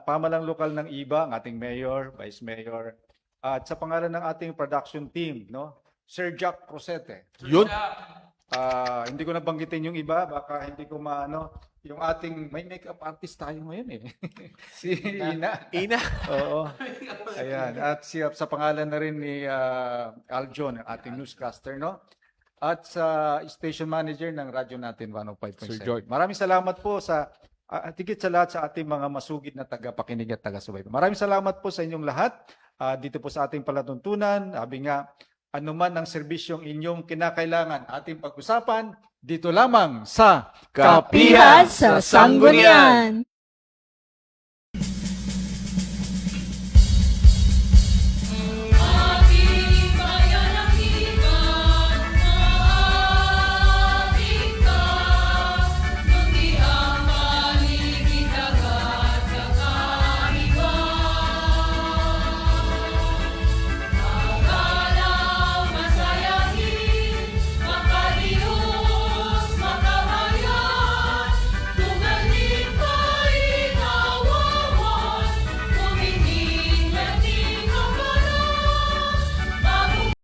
pamalang lokal ng IBA, ang ating mayor, vice mayor, at sa pangalan ng ating production team, Sir Jack Rosete. Yun. Hindi ko nabanggitin yung iba, baka hindi ko yung ating, may makeup artist tayo ngayon si Ina. Ina. Oo. Ayan. At sa pangalan na rin ni Aljon, ang ating newscaster, At sa station manager ng radyo natin, 105.7. Sir George. Maraming salamat po tigit sa lahat sa ating mga masugid na tagapakinig at taga-subaybay. Maraming salamat po sa inyong lahat. Dito po sa ating palatuntunan, sabi nga, anuman ang serbisyong inyong kinakailangan ating pag-usapan, dito lamang sa Kapihan sa Sanggunian!